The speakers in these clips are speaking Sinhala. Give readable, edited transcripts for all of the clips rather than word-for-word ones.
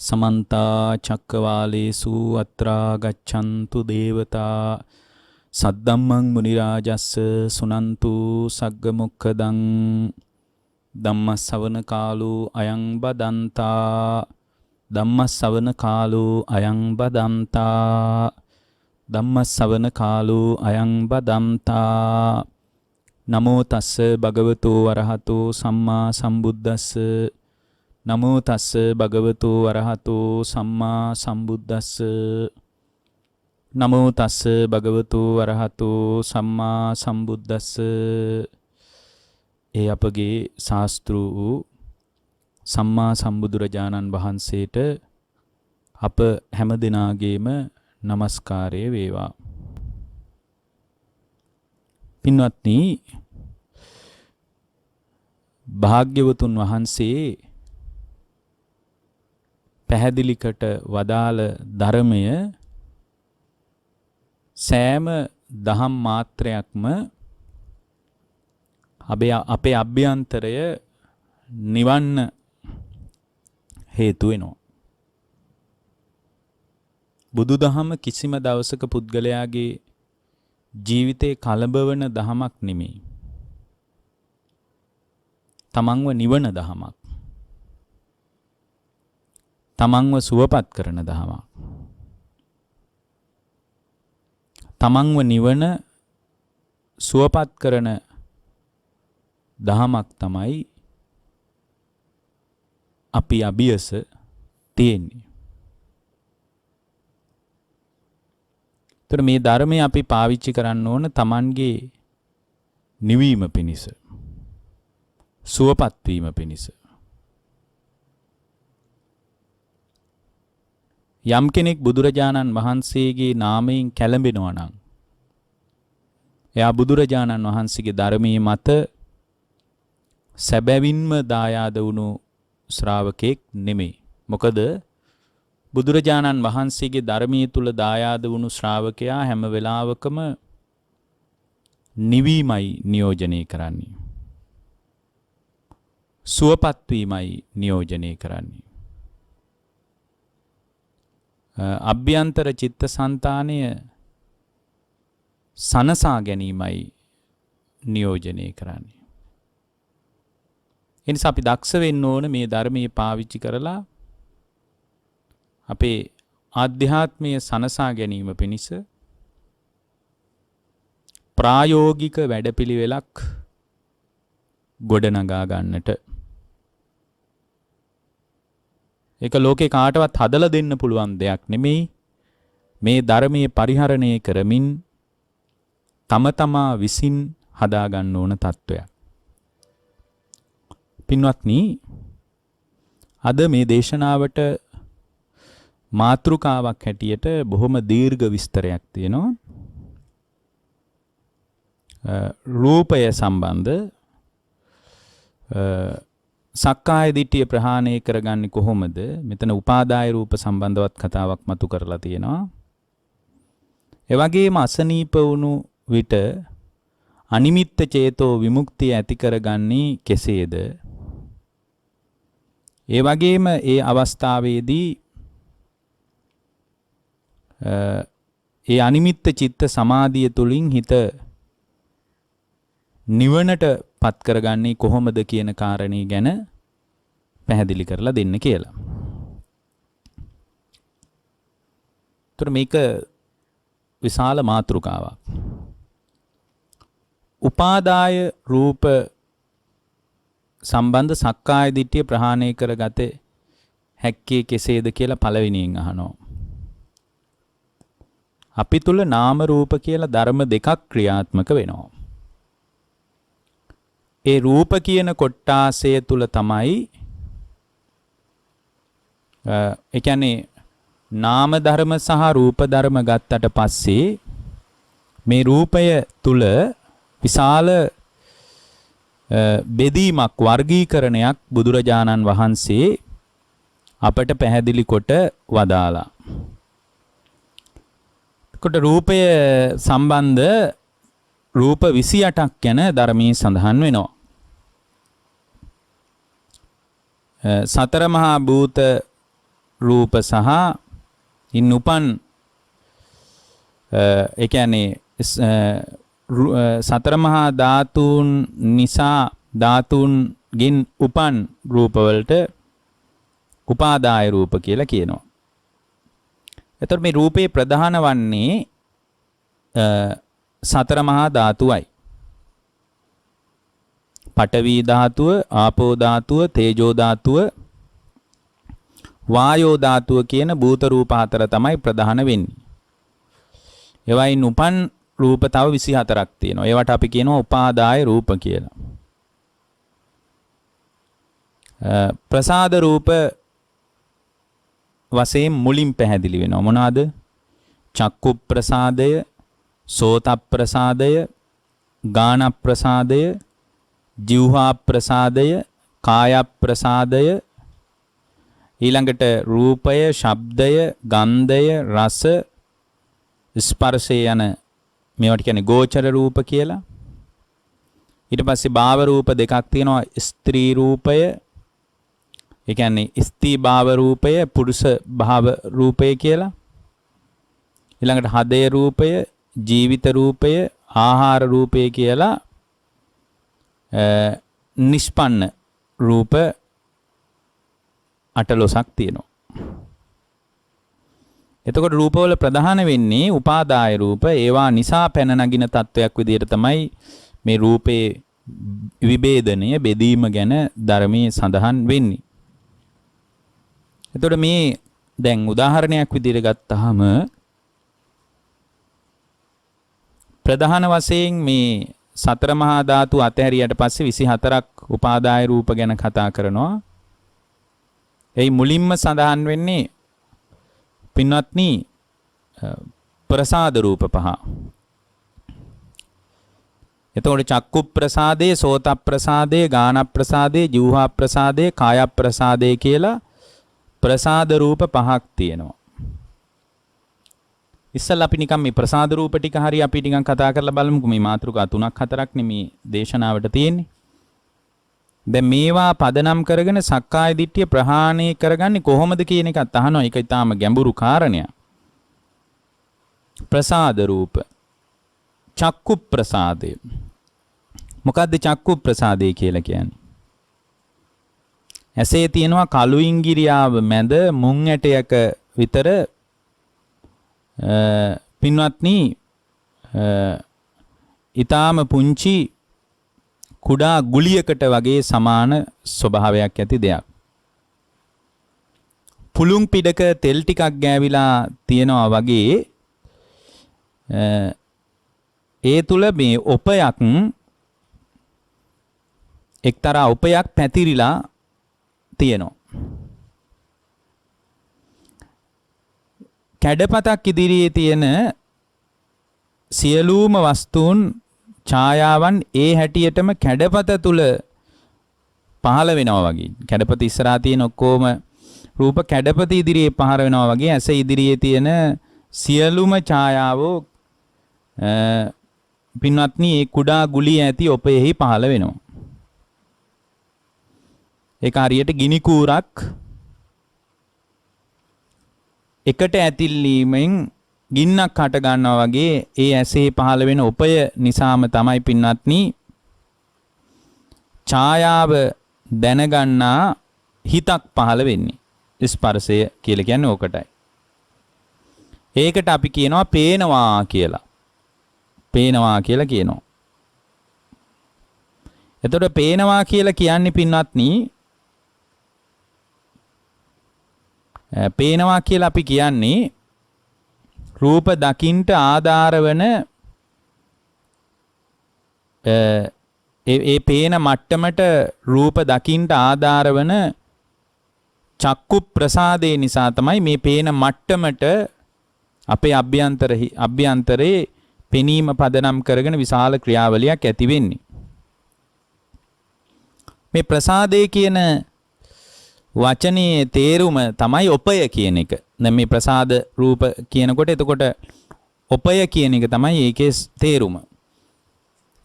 समन्ता चक्रवालेषु अत्रा गच्छन्तु देवता सद्धम्मं मुनिराजस्स सुनन्तु सग्गमुक्खदं धम्मස්සවන කාලෝ අයං බදන්තා ධම්මස්සවන කාලෝ අයං බදන්තා ධම්මස්සවන කාලෝ අයං බදන්තා නමෝ තස්ස භගවතෝ අරහතෝ සම්මා සම්බුද්දස්ස නමෝ තස්ස භගවතෝ අරහතෝ සම්මා සම්බුද්දස්ස නමෝ තස්ස භගවතෝ අරහතෝ සම්මා සම්බුද්දස්ස. ඒ අපගේ ශාස්ත්‍රු වූ සම්මා සම්බුදුරජාණන් වහන්සේට අප හැම දිනාගේම নমස්කාරය වේවා. පින්වත්නි, භාග්‍යවතුන් වහන්සේ පැහැදිලිකට වදාළ ධර්මය සෑම දහම් මාත්‍රයක්ම අපේ අභ්‍යන්තරය නිවන්න හේතු වෙනවා. බුදුදහම කිසිම දවසක පුද්ගලයාගේ ජීවිතේ කලබවන දහමක් නෙමෙයි. තමන්ව නිවන දහමක්. තමන්ව සුවපත් කරන දහමක්. තමන්ව නිවන සුවපත් කරන දහමක් තමයි අපි අභියස තියෙන්නේ. මේ ධර්මය අපි පාවිච්චි කරන්න ඕන තමන්ගේ නිවීම පිණිස, සුවපත් වීම පිණිස. යම් කෙනෙක් බුදුරජාණන් වහන්සේගේ නාමයෙන් කැළඹෙනවා නම් එයා බුදුරජාණන් වහන්සේගේ ධර්මයේ මත සැබවින්ම දායාද වුණු ශ්‍රාවකෙක් නෙමෙයි. මොකද බුදුරජාණන් වහන්සේගේ ධර්මයේ තුල දායාද වුණු ශ්‍රාවකයා හැම වෙලාවකම නිවීමයි නියෝජනය කරන්නේ. සුවපත් වීමයි නියෝජනය කරන්නේ. අභ්‍යන්තර චිත්තසංතානය සනසා ගැනීමයි නියෝජනය කරන්නේ. එනිසා අපි දක්ෂ වෙන්න ඕන මේ ධර්මයේ පාවිච්චි කරලා අපේ ආධ්‍යාත්මීය සනසා ගැනීම පිණිස ප්‍රායෝගික වැඩපිළිවෙලක් ගොඩනගා ගන්නට. ඒක ලෝකේ කාටවත් හදලා දෙන්න පුළුවන් දෙයක් නෙමෙයි. මේ ධර්මයේ පරිහරණය කරමින් තම තමා විසින් හදා ගන්න ඕන තත්වයක්. පින්වත්නි, අද මේ දේශනාවට මාතෘකාවක් හැටියට බොහොම දීර්ඝ විස්තරයක් තියෙනවා. රූපය සම්බන්ධ සක්කාය දිට්ඨිය ප්‍රහාණය කරගන්නේ කොහොමද? මෙතන උපාදාය රූප සම්බන්ධවත් කතාවක් මතු කරලා තියෙනවා. ඒ වගේම අසනීප වුණු විට අනිමිත්ත චේතෝ විමුක්තිය ඇති කරගන්නේ කෙසේද? ඒ වගේම ඒ අවස්ථාවේදී ඒ අනිමිත්ත චිත්ත සමාධිය තුලින් හිත නිවනට පත් කරගන්නේ කොහොමද කියන කාරණේ ගැන පැහැදිලි කරලා දෙන්න කියලා. ඒතර මේක විශාල මාතෘකාවක්. උපාදාය රූප සම්බන්ධ සක්කාය දිට්ඨිය ප්‍රහාණය කරගත හැක්කේ කෙසේද කියලා පළවෙනියෙන් අහනවා. අපි තුල නාම රූප කියලා ධර්ම දෙකක් ක්‍රියාත්මක වෙනවා. ඒ රූප කියන කොටාසය තුල තමයි ඒ කියන්නේ නාම ධර්ම සහ රූප ධර්ම ගත්තට පස්සේ මේ රූපය තුල විශාල බෙදීමක්, වර්ගීකරණයක් බුදුරජාණන් වහන්සේ අපට පැහැදිලි කොට වදාලා. කොට රූපය සම්බන්ධ රූප 28ක් ගැන ධර්මයේ සඳහන් වෙනවා. සතර මහා භූත රූප සහ ඉන් උපන් ඒ කියන්නේ සතර මහා ධාතුන් නිසා ධාතුන්ගෙන් උපන් රූපවලට උපාදාය රූප කියලා කියනවා. එතකොට මේ රූපේ ප්‍රධාන වන්නේ සතර මහා ධාතුවයි. පඨවි ධාතුව, ආපෝ ධාතුව, තේජෝ ධාතුව, වායෝ ධාතුව කියන භූත රූප හතර තමයි ප්‍රධාන වෙන්නේ. ඒවයින් උපන් රූප තව 24ක් තියෙනවා. ඒවට අපි කියනවා උපාදාය රූප කියලා. ප්‍රසාද රූප වශයෙන් මුලින් පැහැදිලි වෙනවා. මොනවාද? චක්කු ප්‍රසාදය, සෝත ප්‍රසාදය, ගාන ප්‍රසාදය, જીවහා ප්‍රසාදය, කාය ප්‍රසාදය, ඊළඟට රූපය, ශබ්දය, ගන්ධය, රස, ස්පර්ශය යන මේවට කියන්නේ ගෝචර රූප කියලා. ඊට පස්සේ භාව රූප දෙකක් තියෙනවා. ස්ත්‍රී රූපය, ඒ කියන්නේ ස්ත්‍රී භාව රූපය, පුරුෂ භාව රූපය කියලා. ඊළඟට හදේ රූපය, ජීවිත රූපය, ආහාර රූපය කියලා නිෂ්පන්න රූප 18ක් තියෙනවා. එතකොට රූපවල ප්‍රධාන වෙන්නේ උපාදාය රූප. ඒවා නිසා පැන නගින තත්වයක් විදිහට තමයි මේ රූපේ විභේදනය බෙදීම ගැන ධර්මයේ සඳහන් වෙන්නේ. එතකොට මේ දැන් උදාහරණයක් විදිහට ගත්තාම ප්‍රධාන වශයෙන් මේ සතර මහා ධාතු අතහැරියට පස්සේ 24ක් උපාදාය රූප ගැන කතා කරනවා. ඒ මුලින්ම සඳහන් වෙන්නේ පින්වත්නි ප්‍රසාද රූප පහ. එතකොට චක්කු ප්‍රසාදේ, සෝත ප්‍රසාදේ, ගාන ප්‍රසාදේ, જીවහා ප්‍රසාදේ, කාය ප්‍රසාදේ කියලා ප්‍රසාද රූප පහක් තියෙනවා. ඉස්සල්ලා අපි නිකන් මේ ප්‍රසාද රූප ටික හරිය අපි නිකන් කතා කරලා බලමුකෝ. මේ මාතෘකා 3ක් 4ක් නෙමේ දේශනාවට තියෙන්නේ. දැන් මේවා පදනම් කරගෙන සක්කාය දිට්ඨිය ප්‍රහාණය කරගන්නේ කොහොමද කියන එකත් අහනවා. ඒක ඊටාම ගැඹුරු කාරණයක්. ප්‍රසාද රූප, චක්කු ප්‍රසාදය. මොකද්ද චක්කු ප්‍රසාදය කියලා කියන්නේ? ඇසේ තියෙනවා කළු ඉංගිරියාව මැද මුං ඇටයක විතර පින්වත්නි ඊටාම පුංචි කුඩා ගුලියකට වගේ සමාන ස්වභාවයක් ඇති දෙයක්. පුළුන් පිටක තෙල් ටිකක් ගෑවිලා තියෙනවා වගේ ඒ තුල මේ උපයක් එක්තරා උපයක් පැතිරිලා තියෙනවා. කැඩපතක් ඉදිරියේ තියෙන සියලුම වස්තුන් ඡායාවන් ඒ හැටියටම කැඩපත තුල පහළ වෙනවා වගේ. කැඩපත ඉස්සරහා තියෙන ඔක්කොම රූප කැඩපත ඉදිරියේ පහළ වෙනවා වගේ ඇස ඉදිරියේ තියෙන සියලුම ඡායාවෝ පින්වත්නි ඒ කුඩා ගුලිය ඇති ඔපෙහි පහළ වෙනවා. ඒක හරියට ගිනි කූරක් එකට ඇතිල්ලීමෙන් ගින්නක් හට ගන්නවා වගේ ඒ ඇසේ පහළ වෙන උපය නිසාම තමයි පින්වත්නි ඡායාව දැනගන්නා හිතක් පහළ වෙන්නේ. ස්පර්ශය කියලා කියන්නේ ඕකටයි. ඒකට අපි කියනවා පේනවා කියලා. පේනවා කියලා කියනවා. එතකොට පේනවා කියලා කියන්නේ පින්වත්නි පේනවා කියලා අපි කියන්නේ රූප දකින්ට ආධාර වන ඒ පේන මට්ටමට රූප දකින්ට ආධාර වන චක්කු ප්‍රසාදේ නිසා තමයි මේ පේන මට්ටමට අපේ අභ්‍යන්තරේ පෙනීම පදනම් කරගෙන විශාල ක්‍රියාවලියක් ඇති වෙන්නේ. මේ ප්‍රසාදේ කියන වචනේ තේරුම තමයි උපය කියන එක. දැන් මේ ප්‍රසාද රූප කියනකොට එතකොට උපය කියන එක තමයි ඒකේ තේරුම.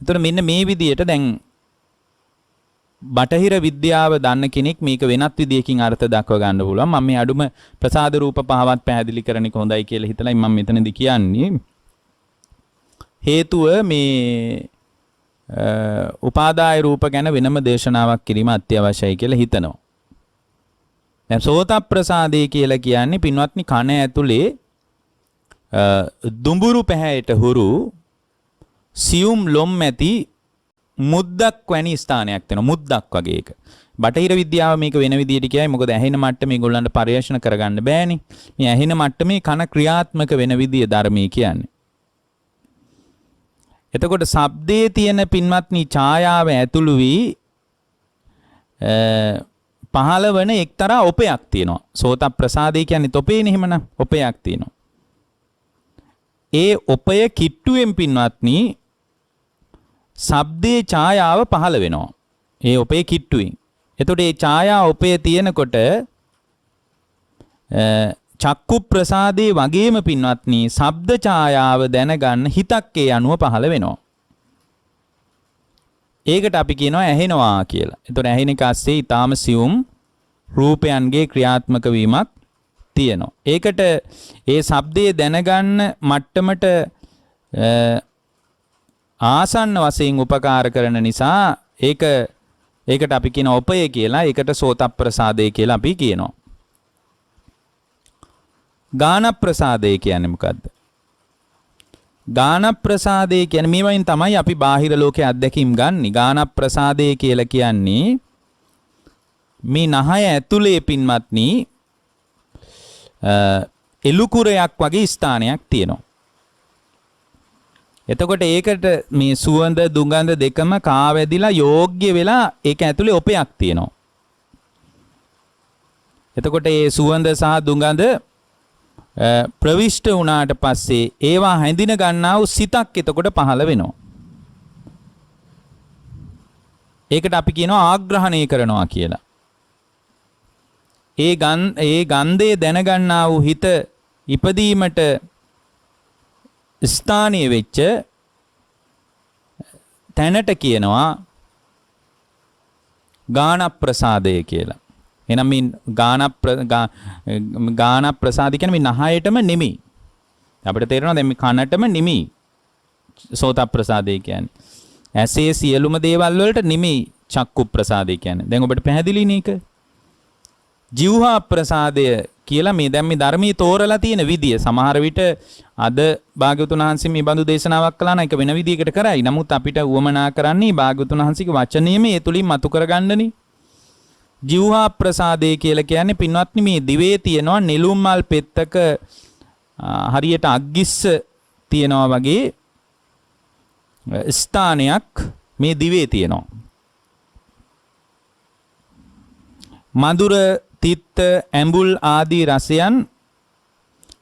එතකොට මෙන්න මේ විදිහට දැන් බටහිර විද්‍යාව දන්න කෙනෙක් මේක වෙනත් විදියකින් අර්ථ දක්ව ගන්න පුළුවන්. මම මේ අඩුම ප්‍රසාද රූප පහවත් පැහැදිලි කරන එක හොඳයි කියලා හිතලා මම මෙතනදී කියන්නේ. හේතුව මේ උපාදාය රූප ගැන වෙනම දේශනාවක් කිරීම අත්‍යවශ්‍යයි කියලා හිතනවා. දැන් සෝත ප්‍රසාදේ කියලා කියන්නේ පින්වත්නි කන ඇතුලේ දුඹුරු පැහැයට හුරු සියුම් ලොම් ඇති මුද්දක් වැනි ස්ථානයක් තියෙනවා. මුද්දක් වගේ එක. බටහිර විද්‍යාව මේක වෙන විදියට කියයි. මොකද ඇහෙන මට්ටමේ ඒගොල්ලන්ට පරිශන කරගන්න බෑනේ. මේ ඇහෙන මට්ටමේ කන ක්‍රියාත්මක වෙන විදිය ධර්මයේ කියන්නේ. එතකොට ශබ්දයේ තියෙන පින්වත්නි ඡායාව ඇතුළු වී පහළ වෙන එක්තරා ඔපයක් තියෙනවා. සෝත ප්‍රසාදේ කියන්නේ තොපේනේ එහෙමනම් ඔපයක් තියෙනවා. ඒ ඔපය කිට්ටුවෙන් පින්වත්නි ශබ්දේ ඡායාව පහළ වෙනවා. ඒ ඔපේ කිට්ටුවෙන්. එතකොට ඒ ඡායා ඔපේ තියෙනකොට චක්කු ප්‍රසාදේ වගේම පින්වත්නි ශබ්ද ඡායාව දැනගන්න හිතක් ඒ අනුව පහළ වෙනවා. ඒකට අපි කියනවා ඇහෙනවා කියලා. එතකොට ඇහෙන එක ASCII ඊටාම සියුම් රූපයන්ගේ ක්‍රියාත්මක වීමක් තියෙනවා. ඒකට ඒ ශබ්දයේ දැනගන්න මට්ටමට ආසන්න වශයෙන් උපකාර කරන නිසා ඒකට අපි කියන ඔපය කියලා. ඒකට සෝත ප්‍රසාදේ කියලා අපි කියනවා. ගාන ප්‍රසාදේ කියන්නේ මොකද්ද? ගාන ප්‍රසාදේ කියන්නේ මේ වයින් තමයි අපි බාහිර ලෝකයේ අත්දැකීම් ගන්න. ගාන ප්‍රසාදේ කියලා කියන්නේ මේ නහය ඇතුලේ පින්වත්නි එලුකුරයක් වගේ ස්ථානයක් තියෙනවා. එතකොට ඒකට මේ සුවඳ දුගඳ දෙකම කාවැදිලා යෝග්‍ය වෙලා ඒක ඇතුලේ ඔපයක් තියෙනවා. එතකොට ඒ සුවඳ සහ දුගඳ ප්‍රවිෂ්ඨ වුණාට පස්සේ ඒවා හැඳින ගන්නා වූ සිතක් එතකොට පහළ වෙනවා. ඒකට අපි කියනවා ආග්‍රහණය කරනවා කියලා. ඒ ගන්ධය දැනගන්නා වූ හිත ඉපදීමට ස්ථානීය වෙච්ච තැනට කියනවා ගාන ප්‍රසාදය කියලා. එහෙනම් මේ ගාන ප්‍රසාද කියන්නේ මේ නහයටම නෙමෙයි. අපිට තේරෙනවා දැන් මේ කනටම නෙමෙයි සෝත ප්‍රසාදය කියන්නේ. ඇසේ සියලුම දේවල් වලට නෙමෙයි චක්කු ප්‍රසාදය කියන්නේ. දැන් ඔබට පැහැදිලිනේ ඒක. ජීවහා ප්‍රසාදය කියලා මේ දැන් මේ ධර්මයේ තෝරලා තියෙන විදිය සමහර විට අද භාග්‍යවතුන් වහන්සේ මේ බඳු දේශනාවක් කළා නම් ඒක වෙන විදියකට කරයි. නමුත් අපිට උවමනා කරන්නේ භාග්‍යවතුන් වහන්සේගේ වචනයම ඒ තුලින් මතු කරගන්නනේ. ජීවහා ප්‍රසාදේ කියලා කියන්නේ පින්වත්නි මේ දිවේ තියෙනවා නෙළුම් මල් පෙත්තක හරියට අග්ගිස්ස තියෙනවා වගේ ස්ථානයක් මේ දිවේ තියෙනවා. මధుර තිත්ත ඇඹුල් ආදී රසයන්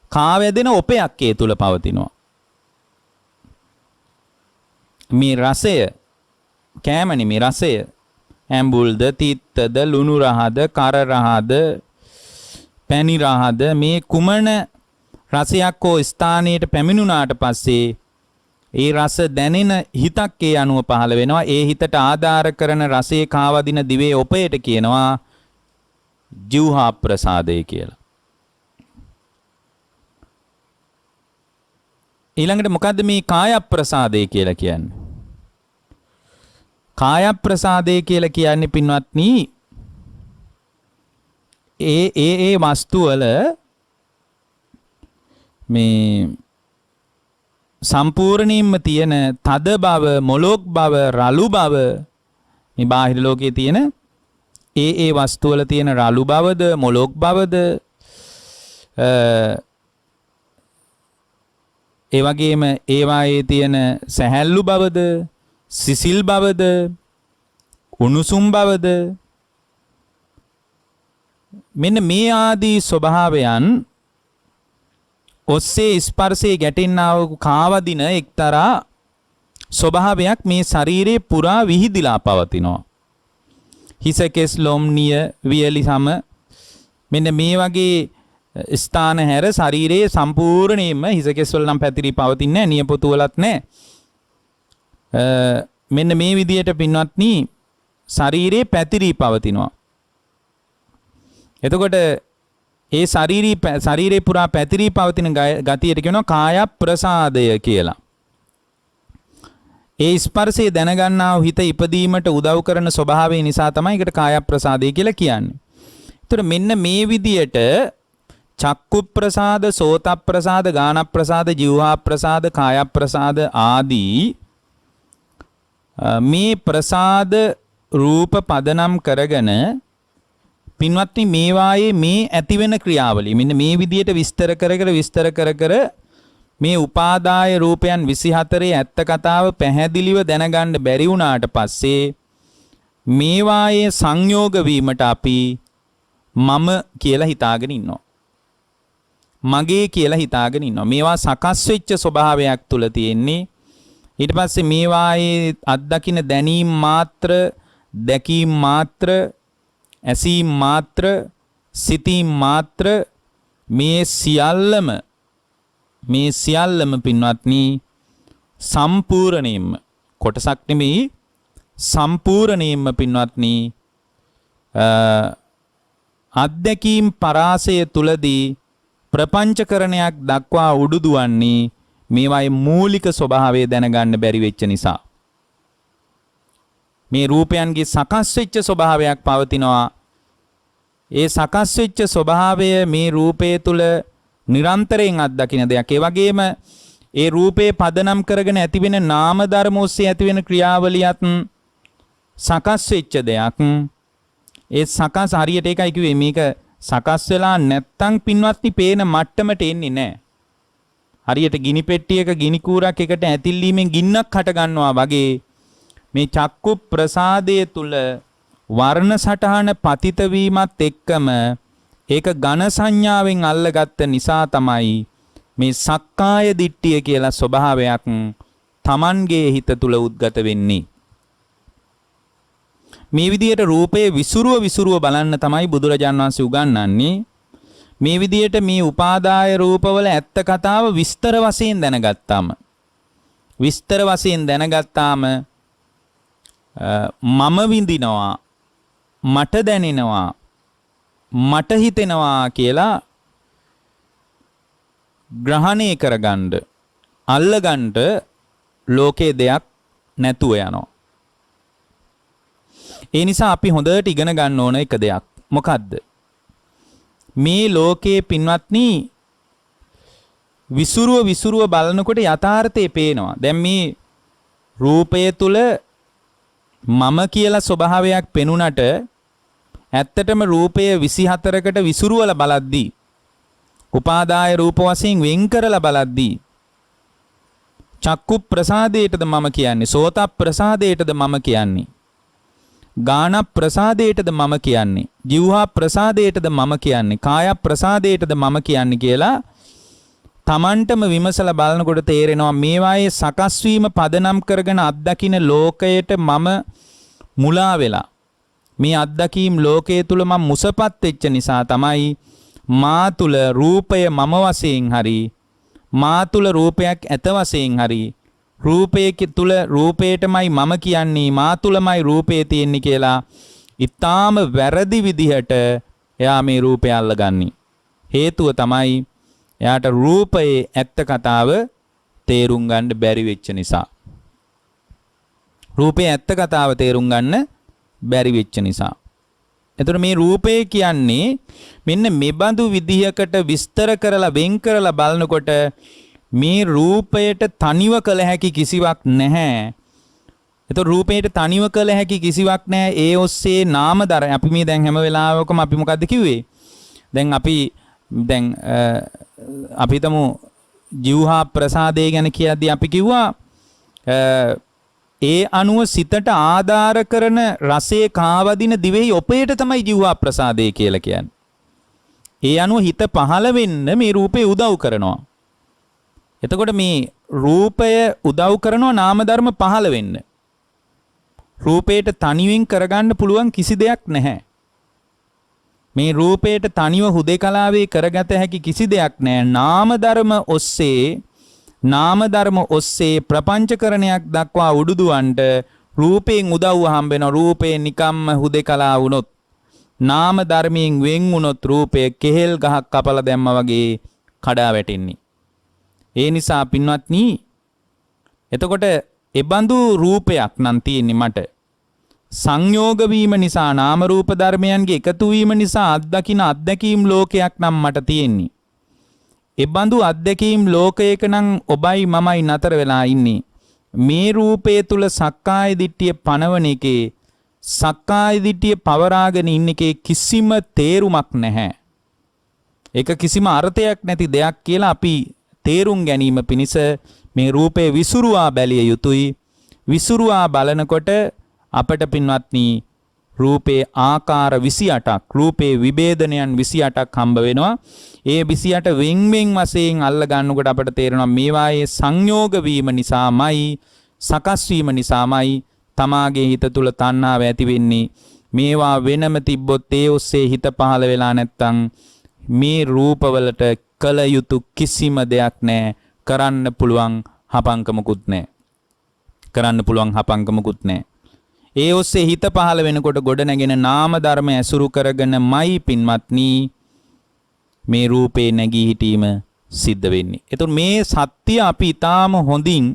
කාවැදෙන ඔපයක් ඒ තුල පවතිනවා. මේ රසය කෑමනි මේ රසය ඇඹුල්ද තිත්තද ලුණු රහද කර රහද පැණි රහද මේ කුමන රසයක් හෝ ස්ථානයට පැමිණුණාට පස්සේ ඒ රස දැනෙන හිතක් ඒ අනුව පහළ වෙනවා. ඒ හිතට ආධාර කරන රසයේ කාවදින දිවේ ඔපයට කියනවා ජීවහා ප්‍රසාදය කියලා. ඊළඟට මොකද්ද මේ කාය ප්‍රසාදය කියලා කියන්නේ? කාය ප්‍රසාදය කියලා කියන්නේ පින්වත්නි ඒ වස්තු වල මේ සම්පූර්ණයෙන්ම තියෙන තද බව, මොලොක් බව, රළු බව මේ බාහිර ලෝකයේ තියෙන ඒ වස්තු වල තියෙන රළු බවද, මොලොක් බවද ඒ වගේම ඒවායේ තියෙන සැහැල්ලු බවද, සිසිල් බවද, උණුසුම් බවද මෙන්න මේ ආදී ස්වභාවයන් ඔස්සේ ස්පර්ශයේ ගැටෙන්නා වූ කාවදින එක්තරා ස්වභාවයක් මේ ශරීරේ පුරා විහිදිලා පවතිනවා. හිස කෙස් ලොම් නිය වියලි සම මෙන්න මේ වගේ ස්ථාන හැර ශරීරයේ සම්පූර්ණයෙන්ම හිස කෙස් වල නම් පැතිරී පවතින්නේ නැහැ, නියපොතු වලත් නැහැ. මෙන්න මේ විදියට පින්වත්නි ශරීරේ පැතිරී පවතිනවා. එතකොට ඒ ශරීරේ පුරා පැතිරී පවතින ගතියට කියනවා කාය ප්‍රසාදය කියලා. ඒ ස්පර්ශය දැනගන්නා හිත ඉපදීමට උදව් කරන ස්වභාවය නිසා තමයි ඒකට කාය ප්‍රසාදය කියලා කියන්නේ. ඒතර මෙන්න මේ විදියට චක්කු ප්‍රසාද, සෝත ප්‍රසාද, ගාන ප්‍රසාද, જીවහා ප්‍රසාද, කාය ප්‍රසාද ආදී මේ ප්‍රසාද රූප පදනම් කරගෙන පින්වත්නි මේවායේ මේ ඇතිවෙන ක්‍රියාවලිය මෙන්න මේ විදියට විස්තර කර මේ උපාදාය රූපයන් 24 ඇත්ත කතාව පැහැදිලිව දැනගන්න බැරි වුණාට පස්සේ මේවායේ සංයෝග වීමට අපි මම කියලා හිතාගෙන ඉන්නවා. මගේ කියලා හිතාගෙන ඉන්නවා. මේවා සකස් වෙච්ච ස්වභාවයක් තුල තියෙන්නේ. ඊට පස්සේ මේවායේ අත්දකින්න දැනීම මාත්‍ර, දැකීම මාත්‍ර, ඇසීම මාත්‍ර, සිතීම මාත්‍ර මේ සියල්ලම පින්වත්නි සම්පූර්ණයෙන්ම කොටසක් නෙමෙයි සම්පූර්ණයෙන්ම පින්වත්නි අධ්‍යක්ීම් පරාසය තුලදී ප්‍රපංචකරණයක් දක්වා උඩුදුවන්නේ මේවායේ මූලික ස්වභාවය දැනගන්න බැරි වෙච්ච නිසා. මේ රූපයන්ගේ සකස් වෙච්ච ස්වභාවයක් පවතිනවා. ඒ සකස් වෙච්ච ස්වභාවය මේ රූපය තුල නිරන්තරයෙන් අත්දකින්න දෙයක්. ඒ වගේම ඒ රූපේ පදනම් කරගෙන ඇතිවෙන නාම ධර්ම ඔස්සේ ඇතිවෙන ක්‍රියාවලියත් සකස් වෙච්ච දෙයක්. ඒ සකස් හරියට ඒකයි කිව්වේ මේක සකස් වෙලා නැත්තම් පින්වත්නි පේන මට්ටමට එන්නේ නැහැ. හරියට ගිනි පෙට්ටියක ගිනි කූරක් එකට ඇතිල්ලීමෙන් ගින්නක් හට ගන්නවා වගේ මේ චක්කු ප්‍රසාදයේ තුල වර්ණ සටහන පතිත වීමත් එක්කම ඒක ඝන සංඥාවෙන් අල්ලගත්ත නිසා තමයි මේ සක්කාය දිට්ඨිය කියලා ස්වභාවයක් Tamanගේ හිත තුල උද්ගත වෙන්නේ. මේ විදියට රූපයේ විසුරුව බලන්න තමයි බුදුරජාන් වහන්සේ උගන්වන්නේ. මේ විදියට මේ උපාදාය රූපවල ඇත්ත කතාව විස්තර වශයෙන් දැනගත්තාම මම විඳිනවා, මට දැනෙනවා, මට හිතෙනවා කියලා ග්‍රහණය කරගන්න අල්ලගන්න ලෝකේ දෙයක් නැතුව යනවා. ඒ නිසා අපි හොඳට ඉගෙන ගන්න ඕන එක දෙයක්. මොකද්ද? මේ ලෝකයේ පින්වත්නි විසුරුව බලනකොට යථාර්ථය පේනවා. දැන් මේ රූපය තුල මම කියලා ස්වභාවයක් පෙනුනට ඇත්තටම රූපය 24කට විසුරුවල බලද්දී උපාදාය රූප වශයෙන් වෙන් කරලා බලද්දී චක්කු ප්‍රසාදයටද මම කියන්නේ, සෝත ප්‍රසාදයටද මම කියන්නේ, ගාන ප්‍රසාදයටද මම කියන්නේ, જીවහා ප්‍රසාදයටද මම කියන්නේ, කාය ප්‍රසාදයටද මම කියන්නේ කියලා Tamanටම විමසලා බලනකොට තේරෙනවා මේවායේ සකස් වීම පදනම් කරගෙන අත්දකින්න ලෝකයට මම මුලා වෙලා මේ අත්දකීම් ලෝකයේ තුල මම මුසපත් වෙච්ච නිසා තමයි මා තුල රූපය මම වශයෙන් හරි මා තුල රූපයක් ඇත වශයෙන් හරි රූපයේ තුල රූපේටමයි මම කියන්නේ මා තුලමයි රූපේ තියෙන්නේ කියලා ඊටාම වැරදි විදිහට එයා මේ රූපය අල්ලගන්නේ. හේතුව තමයි එයාට රූපයේ ඇත්ත කතාව තේරුම් ගන්න බැරි වෙච්ච නිසා. රූපයේ ඇත්ත කතාව තේරුම් ගන්න බැරි වෙච්ච නිසා. එතකොට මේ රූපය කියන්නේ මෙන්න මෙබඳු විදිහකට විස්තර කරලා වෙන් කරලා බලනකොට මේ රූපයට තනිව කළ හැකි කිසිවක් නැහැ. එතකොට රූපයට තනිව කළ හැකි කිසිවක් නැහැ. ඒ ඔස්සේ නාම ධර්ම අපි මේ දැන් හැම වෙලාවකම අපි මොකද්ද කිව්වේ? දැන් අපි තමු જીවහා ප්‍රසාදය ගැන කියද්දී අපි කිව්වා ඒ අනුව සිතට ආධාර කරන රසයේ කාවදින දිවෙහි ඔපේට තමයි જીවහා ප්‍රසාදය කියලා කියන්නේ. ඒ අනුව හිත පහළ වෙන්න මේ රූපේ උදව් කරනවා. එතකොට මේ රූපය උදව් කරනවා නාම ධර්ම පහළ වෙන්න. රූපයට තනියෙන් කරගන්න පුළුවන් කිසි දෙයක් නැහැ. මේ රූපයට තනිව හුදේකලාවේ කරගත හැකි කිසි දෙයක් නැහැ. නාම ධර්ම ඔස්සේ ප්‍රපංචකරණයක් දක්වා උඩුදුවන්ට රූපයෙන් උදව්ව හම්බ වෙනවා. රූපේ නිකම්ම හුදේකලා වුණොත්, නාම ධර්මයෙන් වෙන් වුණොත් රූපය කෙහෙල් ගහක් කපලා දැම්මා වගේ කඩා වැටෙන්නේ. ඒ නිසා පින්වත්නි, එතකොට එබඳු රූපයක් නම් තියෙන්නේ මට. සංයෝග වීම නිසා, නාම රූප ධර්මයන්ගේ එකතු වීම නිසා අත්දකින්න අත්දැකීම් ලෝකයක් නම් මට තියෙන්නේ. එබඳු අත්දැකීම් ලෝකයක නම් ඔබයි මමයි නතර වෙලා ඉන්නේ. මේ රූපය තුල සක්කාය දිට්ඨිය පනවන එකේ, සක්කාය දිට්ඨිය පවරාගෙන ඉන්න එකේ කිසිම තේරුමක් නැහැ. ඒක කිසිම අර්ථයක් නැති දෙයක් කියලා අපි තේරුම් ගැනීම පිණිස මේ රූපේ විසුරුවා බැලිය යුතුයි. විසුරුවා බලනකොට අපට පින්වත්නි රූපේ ආකාර 28ක්, රූපේ විභේදනයන් 28ක් හම්බ වෙනවා. ඒ 28 වෙන් වෙන් වශයෙන් අල්ල ගන්නකොට අපට තේරෙනවා මේවායේ සංයෝග වීම නිසාමයි, සකස් වීම නිසාමයි තමාගේ හිත තුල තණ්හාව ඇති වෙන්නේ. මේවා වෙනම තිබ්බොත් ඒ ඔස්සේ හිත පහළ වෙලා නැත්තම් මේ රූපවලට කල යුතු කිසිම දෙයක් නැහැ. කරන්න පුළුවන් හපංකමකුත් නැහැ. කරන්න පුළුවන් හපංකමකුත් නැහැ. ඒ ඔස්සේ හිත පහළ වෙනකොට ගොඩ නැගෙන නාම ධර්ම ඇසුරු කරගෙනමයි පින්වත්නි මේ රූපේ නැගී හිටීම සිද්ධ වෙන්නේ. එතකොට මේ සත්‍ය අපි ඊටාම හොඳින්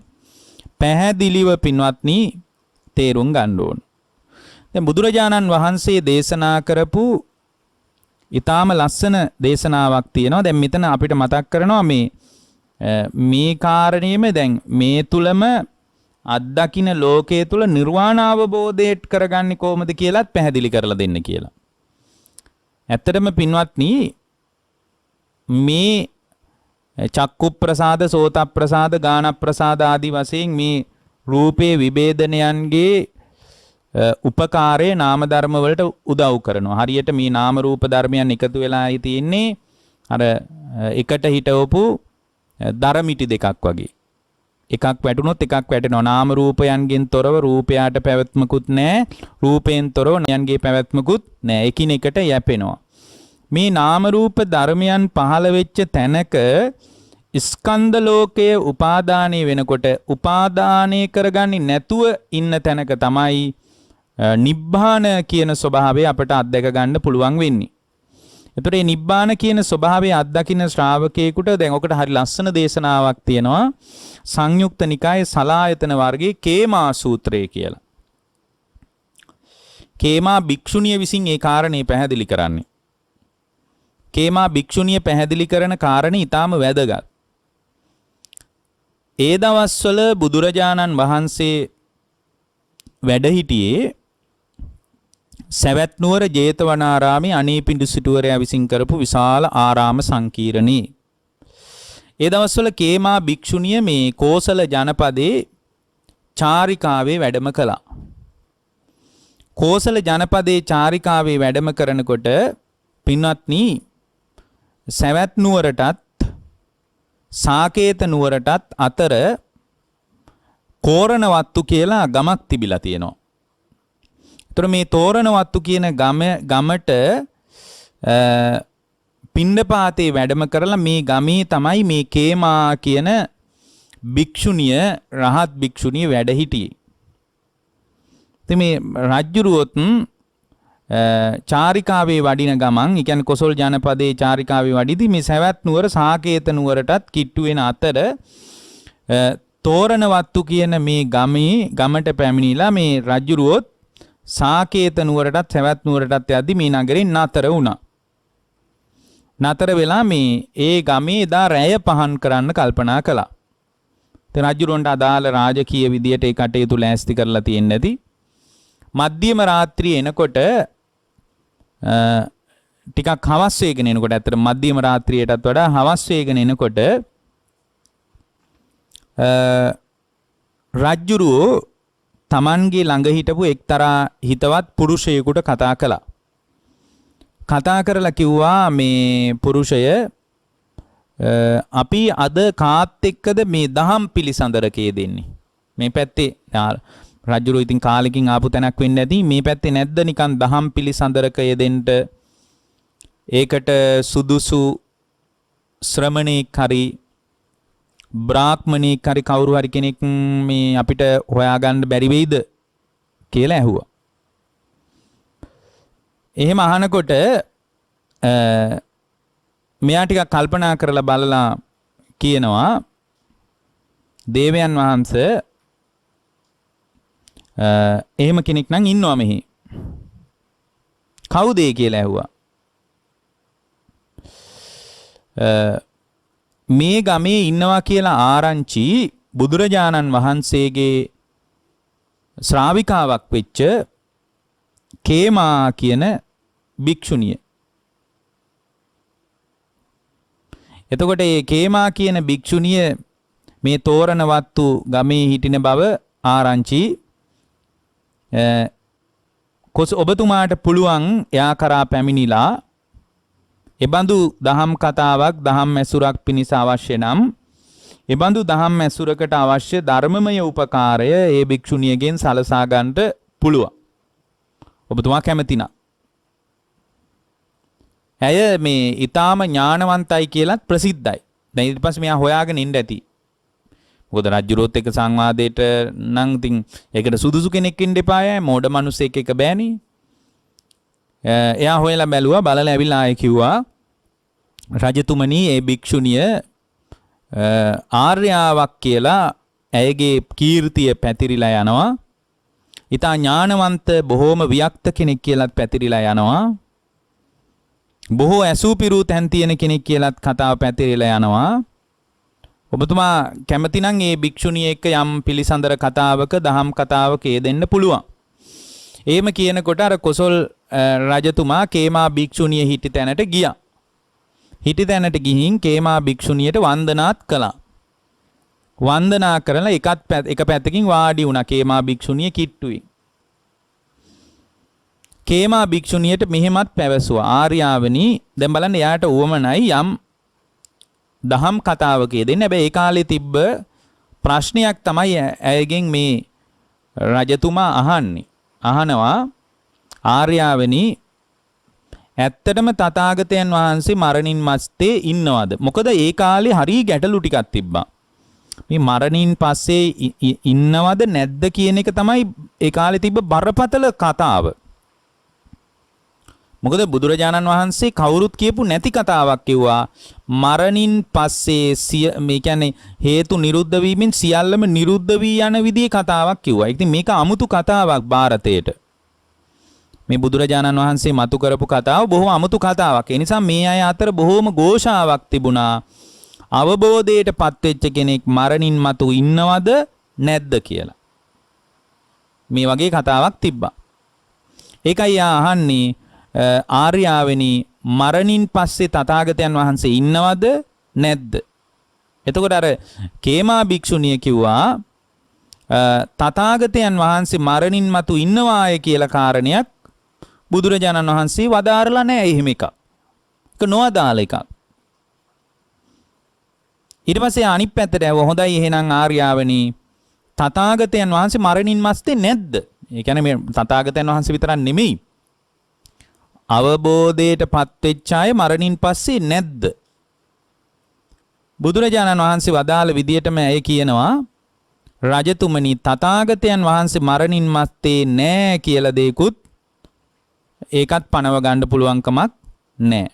පැහැදිලිව පින්වත්නි තේරුම් ගන්න ඕන. දැන් බුදුරජාණන් වහන්සේ දේශනා කරපු ඊටාම ලස්සන දේශනාවක් තියෙනවා. දැන් මෙතන අපිට මතක් කරනවා මේ කාරණේම දැන් මේ තුලම අත්දකින්න ලෝකයේ තුල නිර්වාණ අවබෝධයට කරගන්නේ කොහොමද කියලාත් පැහැදිලි කරලා දෙන්න කියලා. ඇත්තටම පින්වත්නි මේ චක්කු ප්‍රසාද, සෝත ප්‍රසාද, ගාන ප්‍රසාද ආදී වශයෙන් මේ රූපේ විභේදනයන්ගේ උපකාරයේ නාම ධර්ම වලට උදව් කරනවා. හරියට මේ නාම රූප ධර්මයන් එකතු වෙලා තියෙන්නේ අර එකට හිටවපු දරමිටි දෙකක් වගේ. එකක් වැටුනොත් එකක් වැටෙනවා. නාම රූපයන්ගෙන් තොරව රූපයට පැවැත්මකුත් නැහැ. රූපයෙන් තොරව නයන්ගේ පැවැත්මකුත් නැහැ. එකිනෙකට යැපෙනවා. මේ නාම රූප ධර්මයන් පහළ වෙච්ච තැනක ස්කන්ධ ලෝකයේ උපාදානය වෙනකොට උපාදානය කරගන්නේ නැතුව ඉන්න තැනක තමයි නිබ්බාන කියන ස්වභාවය අපට අත්දැක ගන්න පුළුවන් වෙන්නේ. එතකොට මේ නිබ්බාන කියන ස්වභාවය අත්දකින්න ශ්‍රාවකයෙකුට දැන් ඔකට හරි ලස්සන දේශනාවක් තියෙනවා. සංයුක්ත නිකායේ සලායතන වර්ගයේ කේමා සූත්‍රය කියලා. කේමා භික්ෂුණිය විසින් ඒ කාරණේ පැහැදිලි කරන්නේ. කේමා භික්ෂුණිය පැහැදිලි කරන කාරණේ ඊටාම වැදගත්. ඒ දවස්වල බුදුරජාණන් වහන්සේ වැඩ සිටියේ සවැත් නුවර ජේතවනාරාමේ අනීපිඬු සිටුවරයා විසින් කරපු විශාල ආරාම සංකීර්ණේ. ඒ දවස්වල කේමා භික්ෂුණිය මේ කෝසල ජනපදයේ චාරිකාවේ වැඩම කළා. කෝසල ජනපදයේ චාරිකාවේ වැඩම කරනකොට පින්වත්නි සවැත් නුවරටත් සාකේත නුවරටත් අතර කෝරණවත්තු කියලා ගමක් තිබිලා තියෙනවා. ඒතර මේ තෝරණවත්තු කියන ගමට පිණ්ඩපාතේ වැඩම කරලා මේ ගමේ තමයි මේ කේමා කියන භික්ෂුණිය, රහත් භික්ෂුණිය වැඩ හිටියේ. ඉතින් මේ රජ්ජුරුවොත් චාරිකාවේ වඩින ගමන්, ඒ කියන්නේ කොසල් ජනපදයේ චාරිකාවේ වඩිදී මේ සවැත් නුවර සාකේත නුවරටත් කිට්ටු වෙන අතර තෝරණවත්තු කියන මේ ගමට පැමිණිලා මේ රජ්ජුරුවොත් සාකේත නුවරටත් සවැත් නුවරටත් යද්දී මේ නගරෙන් නතර වුණා. නතර වෙලා මේ ඒ ගමේ එදා රැය පහන් කරන්න කල්පනා කළා. ඉතින් රජුරොන්ට අදාළ රාජකීය විදියට ඒ කටයුතු ලෑස්ති කරලා තියෙන්නේ නැති. මධ්‍යම රාත්‍රියේ එනකොට ටිකක් හවස් වේගෙන එනකොට, ඇත්තට මධ්‍යම රාත්‍රියටත් වඩා හවස් වේගෙන එනකොට රජ්ජුරුවෝ තමන්ගේ ළඟ හිටපු එක්තරා හිතවත් පුරුෂයෙකුට කතා කළා. කතා කරලා කිව්වා මේ පුරුෂය අපි අද කාත් එක්කද මේ දහම් පිළිසඳරකේ දෙන්නේ. මේ පැත්තේ රජුරෝ ඉතින් කාලෙකින් ආපු තැනක් වෙන්න ඇති. මේ පැත්තේ නැද්ද නිකන් දහම් පිළිසඳරකය දෙන්න? ඒකට සුදුසු ශ්‍රමණේක් හරි බ්‍රාහ්මණේක් හරි කවුරු හරි කෙනෙක් මේ අපිට හොයාගන්න බැරි වෙයිද කියලා ඇහුවා. එහෙම අහනකොට මෙයා ටිකක් කල්පනා කරලා බලලා කියනවා දේවයන් වහන්සේ එහෙම කෙනෙක් නම් ඉන්නවා මෙහි. කවුද ඒ කියලා ඇහුවා. මේ ගමේ ඉන්නවා කියලා ආරංචි බුදුරජාණන් වහන්සේගේ ශ්‍රාවිකාවක් වෙච්ච කේමා කියන භික්ෂුණිය. එතකොට මේ කේමා කියන භික්ෂුණිය මේ තෝරණවත්තු ගමේ හිටින බව ආරංචි ඔබතුමාට පුළුවන් එයා කරා පැමිණිලා එබඳු දහම් කතාවක් දහම් ඇසුරක් පිණිස අවශ්‍ය නම් එබඳු දහම් ඇසුරකට අවශ්‍ය ධර්මමය උපකාරය ඒ භික්ෂුණියගෙන් සලසා ගන්නට පුළුවන්. ඔබතුමා කැමති නම්. ඇය මේ ඊටාම ඥානවන්තයි කියලත් ප්‍රසිද්ධයි. දැන් ඊට පස්සේ මෙයා හොයාගෙන ඉන්න ඇති. මොකද රජුරොත් එක්ක සංවාදයට නම් ඉතින් ඒකට සුදුසු කෙනෙක් ඉන්න එපායයි. මෝඩ මිනිස්සෙක් එක බෑනේ. එයා හොයලා බැලුවා බලලා ඇවිල්ලා ආයේ කිව්වා රජතුමනි ඒ භික්ෂුණිය ආර්යාවක් කියලා ඇයගේ කීර්තිය පැතිරිලා යනවා. ඊටා ඥානවන්ත බොහෝම වික්ත කෙනෙක් කියලාත් පැතිරිලා යනවා. බොහෝ ඇසූපිරූ තැන් තියෙන කෙනෙක් කියලාත් කතාව පැතිරිලා යනවා. ඔබතුමා කැමති නම් මේ භික්ෂුණිය එක්ක යම් පිළිසඳර කතාවක දහම් කතාවක යෙදෙන්න පුළුවන්. එහෙම කියනකොට අර කොසල් රජතුමා කේමා භික්ෂුණිය හිටි තැනට ගියා. හිටි තැනට ගිහින් කේමා භික්ෂුණියට වන්දනාත් කළා. වන්දනා කරලා එක පැත්තකින් වාඩි වුණා කේමා භික්ෂුණිය කිට්ටුයි. කේමා භික්ෂුණියට මෙහෙමත් පැවසුවා ආර්යාවනි දැන් බලන්න එයාට උවමනයි යම් දහම් කතාවක යෙදෙන්න. හැබැයි ඒ කාලේ තිබ්බ ප්‍රශ්නයක් තමයි ඇයගෙන් මේ රජතුමා අහන්නේ. අහනවා ආර්යාවනි ඇත්තටම තථාගතයන් වහන්සේ මරණින් මත්තේ ඉන්නවද? මොකද ඒ කාලේ හරි ගැටලු ටිකක් තිබ්බා. මේ මරණින් පස්සේ ඉන්නවද නැද්ද කියන එක තමයි ඒ කාලේ තිබ්බ බරපතල කතාව. මොකද බුදුරජාණන් වහන්සේ කවුරුත් කියපු නැති කතාවක් කිව්වා. මරණින් පස්සේ මේ කියන්නේ හේතු නිරුද්ධ වීමෙන් සියල්ලම නිරුද්ධ වී යන විදිහේ කතාවක් කිව්වා. ඉතින් මේක අමුතු කතාවක් ಭಾರತයට. මේ බුදුරජාණන් වහන්සේ මතු කරපු කතාව බොහොම අමුතු කතාවක්. ඒ නිසා මේ අය අතර බොහොම ഘോഷාවක් තිබුණා. අවබෝධයට පත්වෙච්ච කෙනෙක් මරණින් මතු ඉන්නවද නැද්ද කියලා. මේ වගේ කතාවක් තිබ්බා. ඒකයි අහන්නේ ආර්යාවෙනි මරණින් පස්සේ තථාගතයන් වහන්සේ ඉන්නවද නැද්ද? එතකොට අර කේමා භික්ෂුණිය කිව්වා තථාගතයන් වහන්සේ මරණින් මතු ඉන්නවාය කියලා කාරණයක් බුදුරජාණන් වහන්සේ වදාරලා නැහැ එහෙම එකක්. ඒක නොඅදාළ එකක්. ඊට පස්සේ අනිත් පැත්තට හොඳයි එහෙනම් ආර්යාවනි තථාගතයන් වහන්සේ මරණින් මත්තේ නැද්ද? ඒ කියන්නේ මේ තථාගතයන් වහන්සේ විතරක් නෙමෙයි අවබෝධයට පත්වෙච්ච අය මරණින් පස්සේ නැද්ද? බුදුරජාණන් වහන්සේ වදාළ විදියටම ඇය කියනවා රජතුමනි තථාගතයන් වහන්සේ මරණින් මත්තේ නෑ කියලා දෙයක්වත් ඒකත් පනව ගන්න පුළුවන්කමක් නෑ.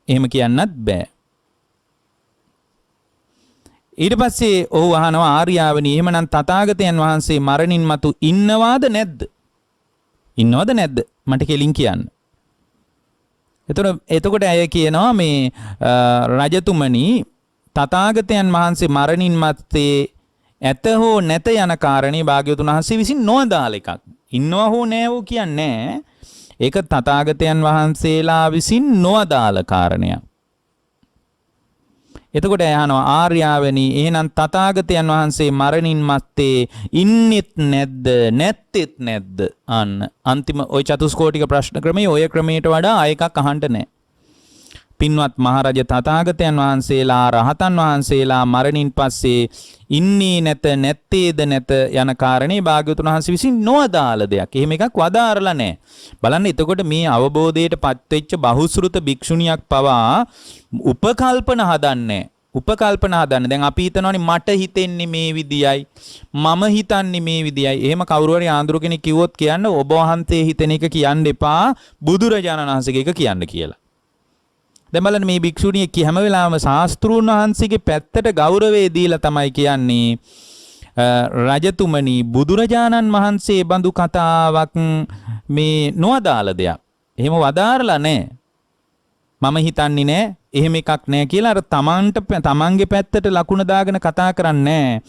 එහෙම කියන්නත් බෑ. ඊට පස්සේ ඔහු අහනවා ආර්යාවනි එහෙමනම් තථාගතයන් වහන්සේ මරණින් මතු ඉන්නවාද නැද්ද? ඉන්නවද නැද්ද? මට කෙලින් කියන්න. එතකොට ඇය කියනවා මේ රජතුමනි තථාගතයන් වහන්සේ මරණින් මත්තේ ඇත හෝ නැත යන කාරණේ භාග්‍යවතුන් වහන්සේ විසින් නොඅදාළ එකක්. ඉන්නවා හෝ නැහැ කියන්නේ ඒක තථාගතයන් වහන්සේලා විසින් නොඅදාළ කාරණයක්. එතකොට අහනවා ආර්යාවනි එහෙනම් තථාගතයන් වහන්සේ මරණින් මත්තේ ඉන්නෙත් නැද්ද නැත්තේත් නැද්ද? අන්න අන්තිම ওই චතුස්කෝටික ප්‍රශ්න ක්‍රමයේ ඔය ක්‍රමයට වඩා ආයකක් අහන්න නැහැ. පින්වත් මහරජ තථාගතයන් වහන්සේලා රහතන් වහන්සේලා මරණින් පස්සේ ඉන්නේ නැත නැත්තේද නැත යන කාරණේ භාග්‍යවතුන් වහන්සේ විසින් නොඅදාළ දෙයක්. එහෙම එකක් වදාරලා නැහැ. බලන්න එතකොට මේ අවබෝධයට පත්වෙච්ච බහුශෘත භික්ෂුණියක් පවා උපකල්පන හදන්නේ. උපකල්පනා හදන්න. දැන් අපි හිතනවානේ මට හිතෙන්නේ මේ විදියයි. මම හිතන්නේ මේ විදියයි. එහෙම කවුරු හරි ආන්දර කෙනෙක් කිව්වොත් කියන්න ඔබ වහන්සේ හිතන එක කියන්න එපා. බුදුරජාණන් වහන්සේගේ එක කියන්න කියලා. දැන් බලන්න මේ භික්ෂුණිය හැම වෙලාවෙම ශාස්ත්‍රූන් වහන්සේගේ පැත්තට ගෞරවය දීලා තමයි කියන්නේ රජතුමනි බුදුරජාණන් වහන්සේ බඳු කතාවක් මේ නොවදාළ දෙයක්. එහෙම වදාරලා නැහැ. මම හිතන්නේ නැහැ. එහෙම එකක් නැහැ කියලා අර තමන්ගේ පැත්තට ලකුණ දාගෙන කතා කරන්නේ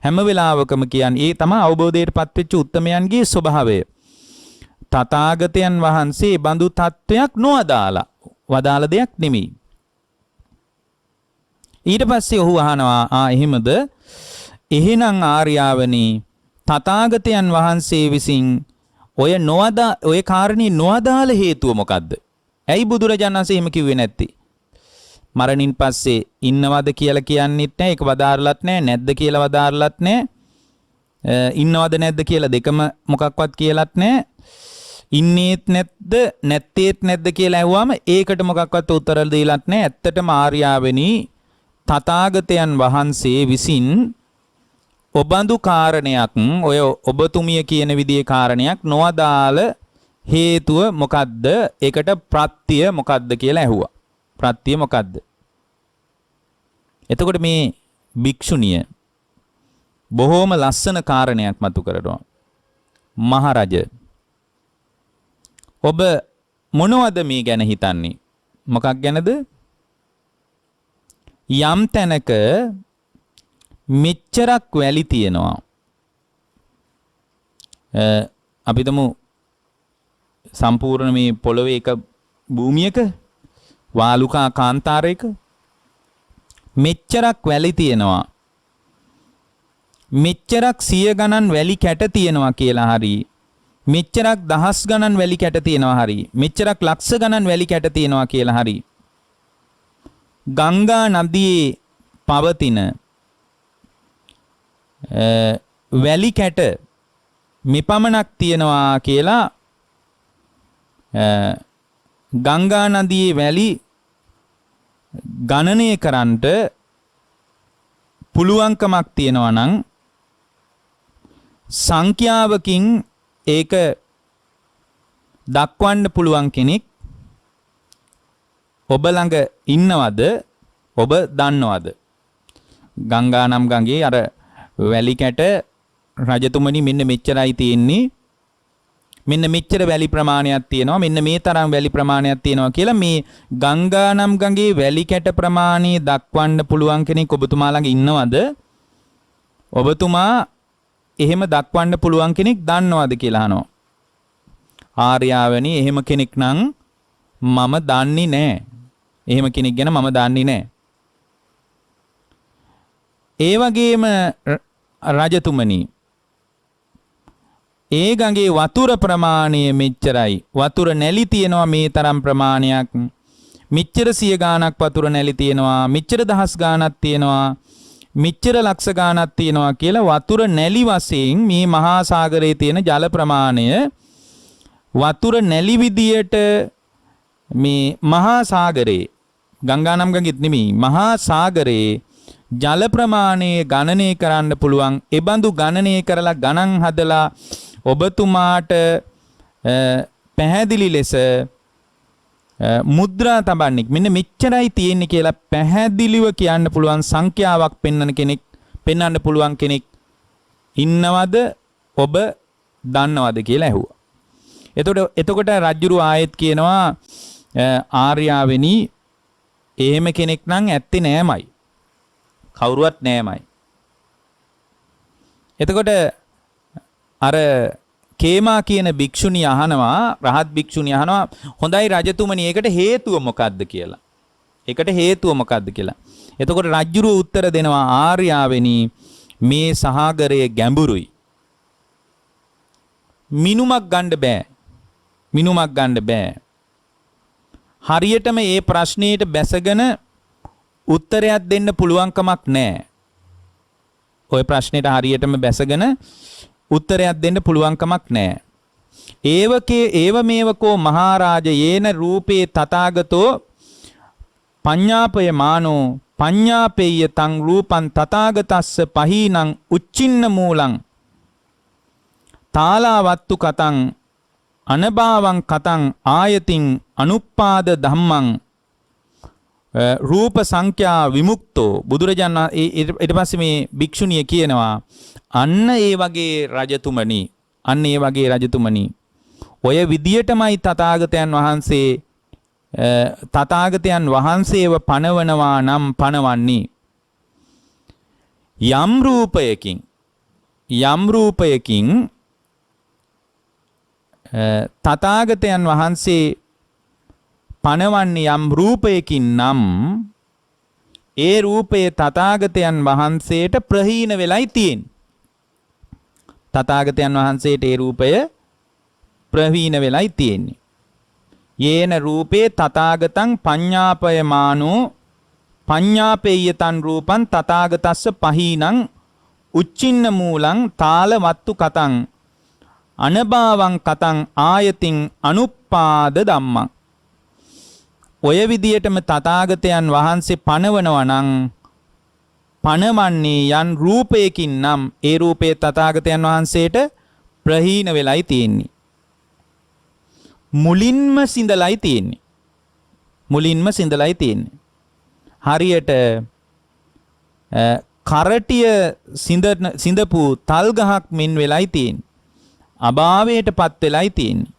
හැම වෙලාවකම කියන්නේ ඒ තමයි අවබෝධයටපත් වෙච්ච උත්තමයන්ගේ ස්වභාවය. තථාගතයන් වහන්සේ බඳු තත්වයක් වදාළ දෙයක් නෙමෙයි. ඊට පස්සේ ඔහු අහනවා එහෙමද? එහෙනම් ආර්යාවනි තථාගතයන් වහන්සේ විසින් ඔය කාරණේ නොවදාළ හේතුව මොකද්ද? ඇයි බුදුරජාණන් වහන්සේ එහෙම කිව්වේ නැත්තේ? මරණින් පස්සේ ඉන්නවද කියලා කියන්නෙත් නැහැ. ඒක වදාරලත් නැහැ. නැද්ද කියලා වදාරලත් නැහැ. ඉන්නවද නැද්ද කියලා දෙකම මොකක්වත් කියලාත් නැහැ. ඉන්නේත් නැද්ද නැත්තේත් නැද්ද කියලා ඇහුවාම ඒකට මොකක්වත් උත්තර දෙලත් නැහැ. ඇත්තටම ආර්යාවෙනි තථාගතයන් වහන්සේ විසින් ඔබඳු කාරණයක් ඔය ඔබතුමිය කියන විදිහේ කාරණයක් නොවදාළ හේතුව මොකද්ද? ඒකට ප්‍රත්‍ය මොකද්ද කියලා ඇහුවා. ප්‍රත්‍ය මොකද්ද? එතකොට මේ භික්ෂුණිය බොහෝම ලස්සන කාරණයක් මතු කරනවා. මහරජ ඔබ මොනවද මේ ගැන හිතන්නේ? මොකක් ගැනද? යම් තැනක මෙච්චරක් වැලි තියෙනවා. අපි තමු සම්පූර්ණ මේ පොළොවේ එක භූමියක වාලුකා කාන්තාරයක මෙච්චරක් වැලි තියෙනවා. මෙච්චරක් 100 ගණන් වැලි කැට තියෙනවා කියලා හරි මෙච්චරක් දහස් ගණන් වැලි කැට තියෙනවා හරි මෙච්චරක් ලක්ෂ ගණන් වැලි කැට තියෙනවා කියලා හරි ගංගා නදියේ පවතින වැලි කැට මෙපමණක් තියෙනවා කියලා ගංගා නදියේ වැලි ගණනය කරන්නට පුළුවන්කමක් තියෙනවා නම් සංඛ්‍යාවකින් ඒක දක්වන්න පුළුවන් කෙනෙක් ඔබ ළඟ ඉන්නවද? ඔබ දන්නවද? ගංගා නම් ගඟේ අර වැලි කැට රජතුමනි මෙන්න මෙච්චරයි තියෙන්නේ. මෙන්න මෙච්චර වැලි ප්‍රමාණයක් තියෙනවා. මෙන්න මේ තරම් වැලි ප්‍රමාණයක් තියෙනවා කියලා මේ ගංගා නම් ගඟේ වැලි කැට ප්‍රමාණය දක්වන්න පුළුවන් කෙනෙක් ඔබතුමා ළඟ ඉන්නවද? ඔබතුමා එහෙම දක්වන්න පුළුවන් කෙනෙක් දන්නවද කියලා අහනවා. ආර්යාවනි එහෙම කෙනෙක් නම් මම දන්නේ නැහැ. එහෙම කෙනෙක් ගැන මම දන්නේ නැහැ. ඒ වගේම රජතුමනි ඒ ගඟේ වතුර ප්‍රමාණය මෙච්චරයි. වතුර නැලි තියෙනවා මේ තරම් ප්‍රමාණයක්. මෙච්චර 100 ගාණක් වතුර නැලි තියෙනවා. මෙච්චර දහස් ගාණක් තියෙනවා. මෙච්චර ලක්ෂ ගාණක් තියෙනවා කියලා වතුර නැලි වශයෙන් මේ මහා සාගරයේ තියෙන ජල ප්‍රමාණය වතුර නැලි විදියට මේ මහා සාගරේ ගංගා නම් ගඟෙත් නෙමෙයි මහා සාගරේ ජල ප්‍රමාණය ගණනය කරන්න පුළුවන්. ඒ බඳු ගණනය කරලා ගණන් හදලා ඔබතුමාට පැහැදිලි ලෙස මුද්‍රා තබන්නේ මෙන්න මෙච්චරයි තියෙන්නේ කියලා පැහැදිලිව කියන්න පුළුවන් සංඛ්‍යාවක් පෙන්වන්න පුළුවන් කෙනෙක් ඉන්නවද? ඔබ දන්නවද කියලා ඇහුවා. එතකොට රජුරු ආයෙත් කියනවා ආර්යාවෙනි එහෙම කෙනෙක් නම් ඇත්තේ නෑමයි. කවුරුවත් නෑමයි. එතකොට අර කේමා කියන භික්ෂුණිය අහනවා රහත් භික්ෂුණිය අහනවා හොඳයි රජතුමනි ඒකට හේතුව මොකද්ද කියලා. ඒකට හේතුව මොකද්ද කියලා. එතකොට රජුරු උත්තර දෙනවා ආර්යාවෙනි මේ සාගරය ගැඹුරුයි. මිනුමක් ගන්න බෑ. මිනුමක් ගන්න බෑ. හරියටම මේ ප්‍රශ්නෙට බැසගෙන උත්තරයක් දෙන්න පුළුවන්කමක් නැහැ. ওই ප්‍රශ්නෙට හරියටම බැසගෙන උත්තරයක් දෙන්න පුළුවන්කමක් නැහැ. ඒව මේවකෝ මහරජ යේන රූපේ තථාගතෝ පඤ්ඤාපය මානෝ පඤ්ඤාපෙය්‍ය තං රූපං තථාගතස්ස පහීනං උච්චින්න මූලං තාලාවත්තු කතං අනභාවං කතං ආයතින් අනුප්පාද ධම්මං රූප සංඛ්‍යා විමුක්තෝ බුදුරජාණන් ඊට පස්සේ මේ භික්ෂුණිය කියනවා අන්න ඒ වගේ රජතුමනි ඔය විදියටමයි තථාගතයන් වහන්සේව පණවනවා නම් පණවන්නේ යම් රූපයකින් තථාගතයන් වහන්සේ පණවන්නේ යම් රූපයකින් නම් ඒ රූපයේ තථාගතයන් වහන්සේට ප්‍රහීන වෙලයි තියෙන්නේ. තථාගතයන් වහන්සේට ඒ රූපය ප්‍රහීන වෙලයි තියෙන්නේ. යේන රූපේ තථාගතං පඤ්ඤාපයමානෝ පඤ්ඤාපෙය්‍යතං රූපං තථාගතස්ස පහීනං උච්චින්න මූලං තාලවත්තු කතං අනභාවං කතං ආයතින් අනුප්පාද ධම්මං. ඔය විදියටම තථාගතයන් වහන්සේ පණවනවා නම් පණවන්නේ යන් රූපයකින් නම් ඒ රූපේ තථාගතයන් වහන්සේට ප්‍රහීන වෙලයි තියෙන්නේ. මුලින්ම සිඳලයි තියෙන්නේ. හරියට කරටිය සිඳපු තල් ගහක් මෙන් වෙලයි තියෙන්නේ. අභාවයටපත් වෙලයි තියෙන්නේ.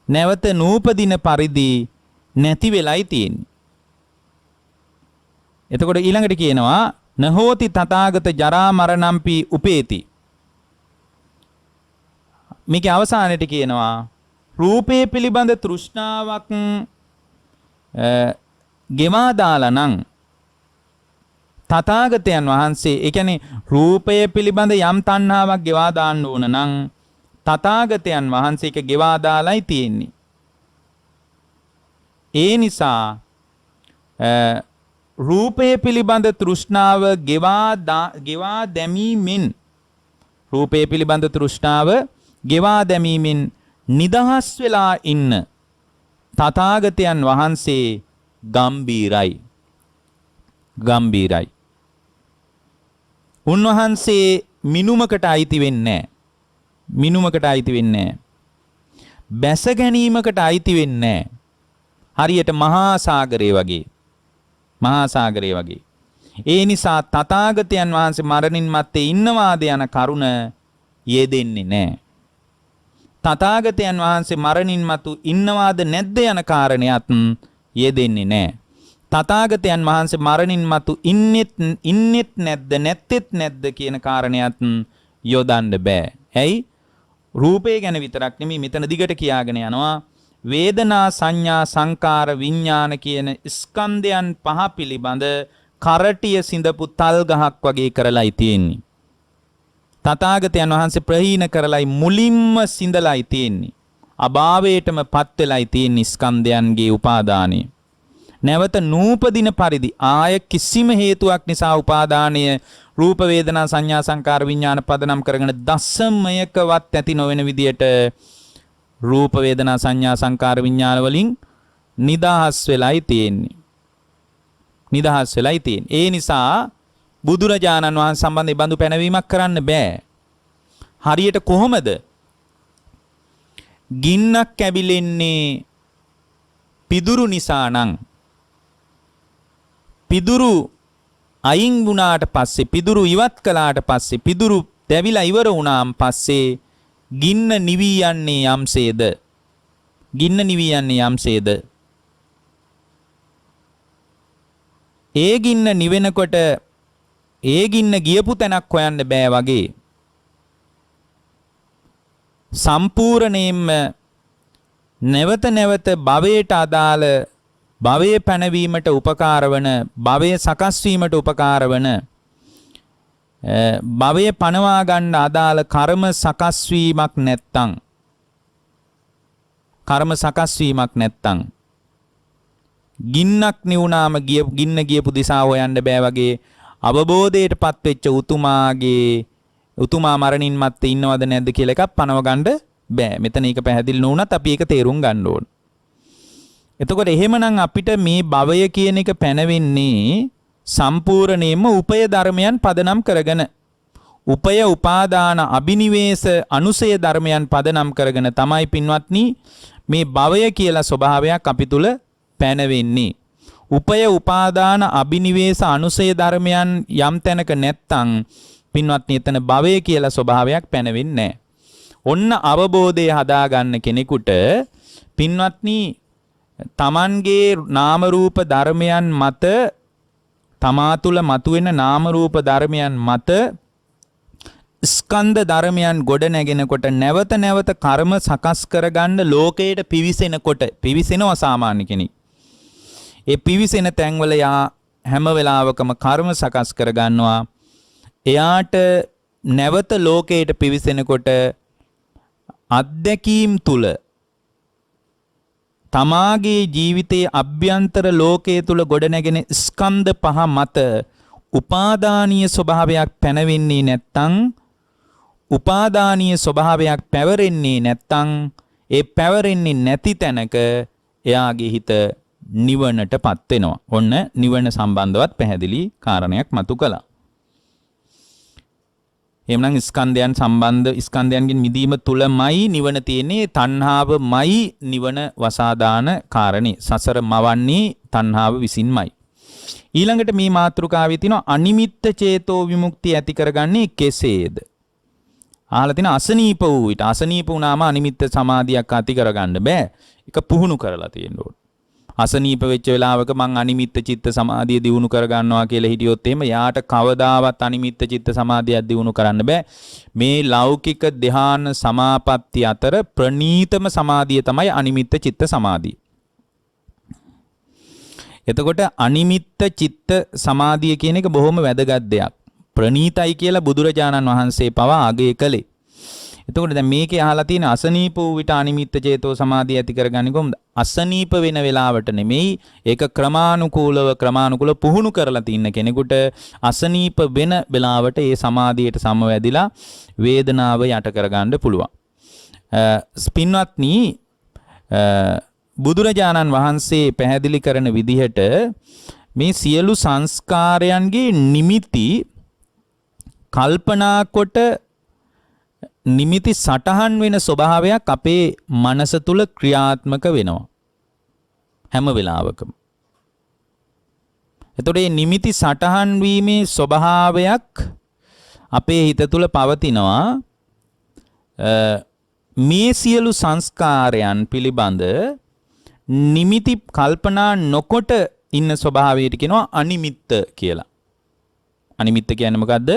නැවත නූපදින පරිදි නැති වෙලයි තියෙන්නේ. එතකොට ඊළඟට කියනවා නහෝති තථාගත ජරා මරණම්පි උපේති. මේකේ අවසානයේට කියනවා රූපේ පිළිබඳ තෘෂ්ණාවක් ගෙවා දාලා නම් තථාගතයන් වහන්සේ ඒ කියන්නේ රූපය පිළිබඳ යම් තණ්හාවක් ගෙවා දාන්න ඕන නම් තථාගතයන් වහන්සේක ගෙවා දාලයි තියෙන්නේ. ඒ නිසා රූපය පිළිබඳ තෘෂ්ණාව ගෙවා දැමීමෙන් නිදහස් වෙලා ඉන්න තථාගතයන් වහන්සේ ගම්බීරයි. උන්වහන්සේ මිනුමකට අයිති වෙන්නේ නැහැ. බැස ගැනීමකට අයිති වෙන්නේ නැහැ. හරියට මහා සාගරය වගේ. ඒ නිසා තථාගතයන් වහන්සේ මරණින් මත්තේ ඉන්නවාද යන කරුණ යෙදෙන්නේ නැහැ. තථාගතයන් වහන්සේ මරණින් මතු ඉන්නවාද නැද්ද යන කාරණයක් යෙදෙන්නේ නැහැ. තථාගතයන් වහන්සේ මරණින් මතු ඉන්නෙත් නැද්ද නැත්තේත් නැද්ද කියන කාරණයක් යොදන්න බෑ. ඇයි? රූපය ගැන විතරක් නෙමෙයි මෙතන දිගට කියාගෙන යනවා. වේදනා සංඥා සංකාර විඥාන කියන ස්කන්ධයන් පහ පිළිබඳ කරටිය සිඳපු තල් ගහක් වගේ කරලයි තියෙන්නේ. තථාගතයන් වහන්සේ ප්‍රහීන කරලයි මුලින්ම සිඳලයි තියෙන්නේ. අභාවයටම පත් වෙලයි තියෙන්නේ ස්කන්ධයන්ගේ උපාදානය. නැවත නූපදින පරිදි ආය කිසිම හේතුවක් නිසා උපාදානය රූප වේදනා සංඥා සංකාර විඥාන පදනම් කරගෙන දසමයකවත් ඇති නොවන විදියට රූප වේදනා සංඥා සංකාර විඥාන වලින් නිදහස් වෙලයි තියෙන්නේ. ඒ නිසා බුදුරජාණන් වහන්සේ සම්බන්ධ බඳු පැනවීමක් කරන්න බෑ. හරියට කොහොමද ගින්නක් ඇවිලෙන්නේ පිදුරු නිසා නම් පිදුරු අයින් වුණාට පස්සේ පිදුරු ඉවත් කළාට පස්සේ පිදුරු දැවිලා ඉවර වුණාන් පස්සේ ගින්න නිවී යන්නේ යම්සේද ඒ ගින්න නිවෙනකොට ඒ ගින්න ගියපු තැනක් හොයන්න බෑ වගේ සම්පූර්ණයෙන්ම නැවත භවයට අදාළ භවයේ පැනවීමට උපකාර වන භවයේ සකස් වීමට උපකාර වන භවයේ පනවා ගන්න අදාළ කර්ම සකස් වීමක් නැත්තම් ගින්නක් නිවුනාම ගින්න ගියපු දිශාව හොයන්න බෑ වගේ අවබෝධයටපත් වෙච්ච උතුමා මරණින් මත්තේ ඉන්නවද නැද්ද කියලා එකක් පනව ගන්න බෑ. මෙතන ඒක පැහැදිලි නොවුනත් අපි ඒක තේරුම් ගන්න ඕන. එතකොට එහෙමනම් අපිට මේ භවය කියන එක පැනවෙන්නේ සම්පූර්ණයෙන්ම උපය ධර්මයන් පදනම් කරගෙන උපය උපාදාන අබිනිවේෂ අනුසය ධර්මයන් පදනම් කරගෙන තමයි පින්වත්නි මේ භවය කියලා ස්වභාවයක් අපි තුල පැනවෙන්නේ. උපය උපාදාන අබිනිවේෂ අනුසය ධර්මයන් යම් තැනක නැත්තම් පින්වත්නි එතන භවය කියලා ස්වභාවයක් පැනවෙන්නේ නැහැ. ඔන්න අවබෝධය හදාගන්න කෙනෙකුට පින්වත්නි තමන්ගේ නාම රූප ධර්මයන් මත තමා තුළ මතුවෙන නාම රූප ධර්මයන් මත ස්කන්ධ ධර්මයන් ගොඩ නැගෙනකොට නැවත නැවත කර්ම සකස් කරගන්න ලෝකයට පිවිසෙනකොට පිවිසෙනවා සාමාන්‍ය කෙනෙක්. ඒ පිවිසෙන තැන්වල යා හැම වෙලාවකම කර්ම සකස් කරගන්නවා. එයාට නැවත ලෝකයට පිවිසෙනකොට අත්දැකීම් තුල තමාගේ ජීවිතයේ අභ්‍යන්තර ලෝකයේ තුල ගොඩනැගෙන ස්කන්ධ පහ මත උපාදානීය ස්වභාවයක් පැනවෙන්නේ නැත්තම් උපාදානීය ස්වභාවයක් පැවරෙන්නේ නැත්තම් ඒ පැවරෙන්නේ නැති තැනක එයාගේ හිත නිවනටපත් වෙනවා. ඔන්න නිවන සම්බන්ධවත් පැහැදිලි කාරණයක් මතු කළා. එhmenan ස්කන්ධයන් සම්බන්ධ ස්කන්ධයන්ගෙන් මිදීම තුලමයි නිවන තියෙන්නේ. තණ්හාවමයි නිවන වසාදාන කාරණේ. සසර මවන්නේ තණ්හාව විසින්මයි. ඊළඟට මේ මාතෘකාවේ තියෙනවා අනිමිත්ත චේතෝ විමුක්තිය ඇති කරගන්නේ කෙසේද? අහලා තියෙන අසනීප වූ විට අසනීප වුණාම අනිමිත්ත සමාධියක් ඇති කරගන්න බෑ. ඒක පුහුණු කරලා තියෙන්න ඕන. අසනීප වෙච්ච වෙලාවක මං අනිමිත්ත චිත්ත සමාධිය දියුණු කරගන්නවා කියලා හිටියොත් එහෙම යාට කවදාවත් අනිමිත්ත චිත්ත සමාධියක් දියුණු කරන්න බෑ. මේ ලෞකික ධ්‍යාන සමාපatti අතර ප්‍රණීතම සමාධිය තමයි අනිමිත්ත චිත්ත සමාධිය. එතකොට අනිමිත්ත චිත්ත සමාධිය කියන එක බොහොම වැදගත් දෙයක්. ප්‍රණීතයි කියලා බුදුරජාණන් වහන්සේ පවා අගය කළේ. එතකොට දැන් මේකේ අහලා තියෙන අසනීප වූ විට අනිමිත්ත චේතෝ සමාධිය ඇති කරගන්නේ කොහොමද? අසනීප වෙන වෙලාවට නෙමෙයි, ඒක ක්‍රමානුකූලව පුහුණු කරලා තින්න කෙනෙකුට අසනීප වෙන වෙලාවට ඒ සමාධියට සමවැදිලා වේදනාව යට කරගන්න පුළුවන්. පින්වත්නි, බුදුරජාණන් වහන්සේ පැහැදිලි කරන විදිහට මේ සියලු සංස්කාරයන්ගේ නිමිති කල්පනා කොට නිමිති සටහන් වෙන ස්වභාවයක් අපේ මනස තුල ක්‍රියාත්මක වෙනවා හැම වෙලාවකම. එතකොට මේ නිමිති සටහන් වීමේ ස්වභාවයක් අපේ හිත තුල පවතිනවා. මේ සියලු සංස්කාරයන් පිළිබඳ නිමිති කල්පනා නොකොට ඉන්න ස්වභාවයට කියනවා අනිමිත්ත කියලා. අනිමිත්ත කියන්නේ මොකද්ද?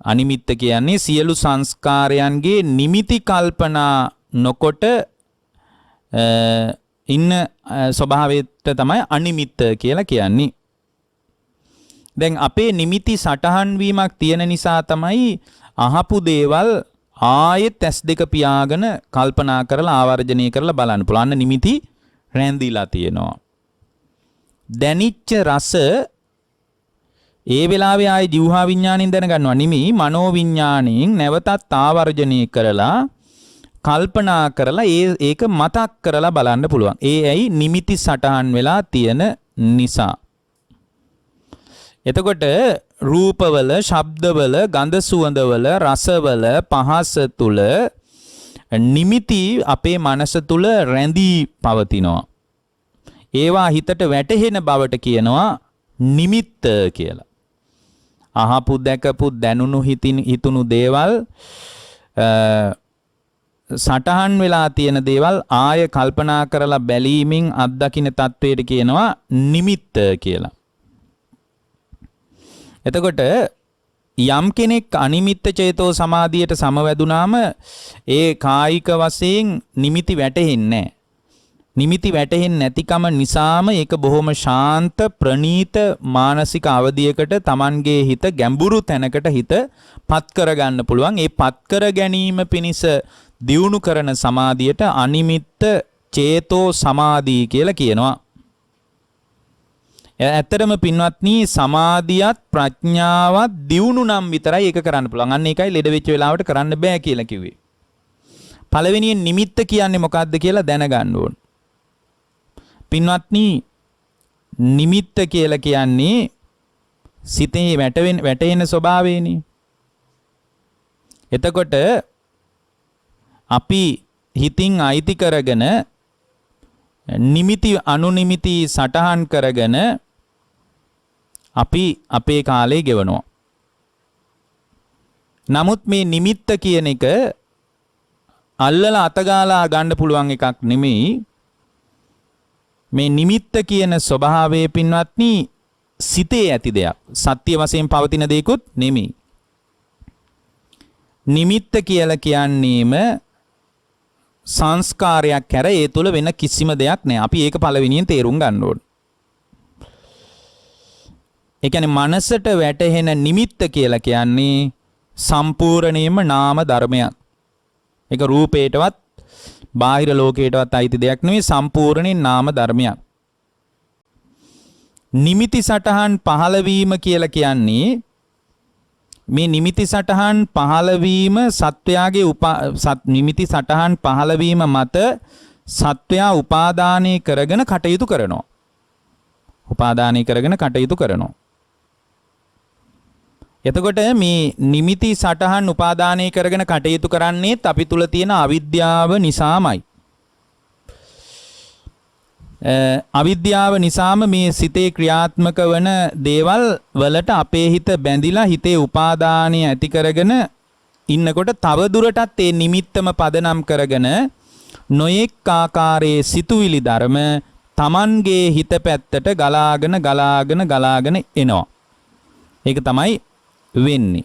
අනිමිත්ත කියන්නේ සියලු සංස්කාරයන්ගේ නිමිති කල්පනා නොකොට ඉන්න ස්වභාවයට තමයි අනිමිත්ත කියලා කියන්නේ. දැන් අපේ නිමිති සටහන් වීමක් තියෙන නිසා තමයි අහපු දේවල් ආයෙත් ඇස් දෙක පියාගෙන කල්පනා කරලා ආවර්ජනය කරලා බලන්න පුළුවන්. අන්න නිමිති රැඳිලා තියෙනවා. දැනිච්ච රස ඒ වෙලාවේ ආයේ ජීවහා විඥාණයෙන් දැනගන්නවා නෙමෙයි, මනෝ විඥාණයෙන් නැවතත් ආවර්ජනය කරලා කල්පනා කරලා ඒක මතක් කරලා බලන්න පුළුවන්. ඒ ඇයි නිමිති සටහන් වෙලා තියෙන නිසා. එතකොට රූපවල, ශබ්දවල, ගන්ධ සුවඳවල, රසවල, පහස තුල නිමිති අපේ මනස තුල රැඳී පවතිනවා. ඒවා හිතට වැටහෙන බවට කියනවා නිමිත්ත කියලා. අහපු දැකපු දැනුණු හිතුණු දේවල් සටහන් වෙලා තියෙන දේවල් ආය කල්පනා කරලා බැලීමෙන් අත්දකින්න තත්වයට කියනවා නිමිත්ත කියලා. එතකොට යම් කෙනෙක් අනිමිත්ත චේතෝ සමාධියට සමවැදුනාම ඒ කායික වශයෙන් නිමිති වැටෙන්නේ නැහැ. නිමිති වැටෙන්නේ නැතිකම නිසාම ඒක බොහොම ශාන්ත ප්‍රණීත මානසික අවධියකට Tamanගේ හිත ගැඹුරු තැනකට හිත පත් කරගන්න පුළුවන්. ඒ පත් කර ගැනීම පිණිස දියුණු කරන සමාධියට අනිමිත්ත චේතෝ සමාධිය කියලා කියනවා. ඇත්තටම පින්වත්නි, සමාධියත් ප්‍රඥාවත් දියුණු නම් විතරයි ඒක කරන්න පුළුවන්. අන්න ඒකයි ලෙඩ වෙච්ච වෙලාවට කරන්න බෑ කියලා කිව්වේ. පළවෙනියෙන් නිමිත්ත කියන්නේ මොකක්ද කියලා දැනගන්න ඕන. පින්වත්නි, නිමිත්ත කියලා කියන්නේ සිතේ වැටෙන ස්වභාවයනේ. එතකොට අපි හිතින් අයිති කරගෙන නිමිති අනුනිමිති සටහන් කරගෙන අපි අපේ කාලය ගෙවනවා. නමුත් මේ නිමිත්ත කියන එක අල්ලලා අතගාලා ගන්න පුළුවන් එකක් නෙමෙයි. මේ නිමිත්ත කියන ස්වභාවය පින්වත්නි සිතේ ඇති දෙයක්. සත්‍ය වශයෙන් පවතින දෙයක්ුත් නෙමෙයි. නිමිත්ත කියලා කියන්නේම සංස්කාරයක් හැර ඒ තුළ වෙන කිසිම දෙයක් නැහැ. අපි ඒක පළවෙනියෙන් තේරුම් ගන්න ඕනේ. ඒ කියන්නේ මනසට වැටහෙන නිමිත්ත කියලා කියන්නේ සම්පූර්ණයෙන්ම නාම ධර්මයක්. ඒක රූපේටවත් බාහිර ලෝකයටවත් අයිති දෙයක් නෙවෙයි, සම්පූර්ණයෙන් නාම ධර්මයක්. නිමිති සටහන් පහළ වීම කියලා කියන්නේ මේ නිමිති සටහන් පහළ වීම සත්වයාගේ නිමිති සටහන් පහළ වීම මත සත්වයා උපාදානය කරගෙන කටයුතු කරනවා. උපාදානය කරගෙන කටයුතු කරනවා. එතකොට මේ නිමිති සටහන් උපාදානය කරගෙන කටයුතු කරන්නේත් අපි තුල තියෙන අවිද්‍යාව නිසාමයි. අවිද්‍යාව නිසාම මේ සිතේ ක්‍රියාත්මක වන දේවල් වලට අපේ හිත බැඳිලා හිතේ උපාදානය ඇති කරගෙන ඉන්නකොට තව දුරටත් ඒ නිමිත්තම පදනම් කරගෙන නොයෙක් ආකාරයේ සිතුවිලි ධර්ම Tamanගේ හිත පැත්තට ගලාගෙන එනවා. ඒක තමයි වෙන්නේ.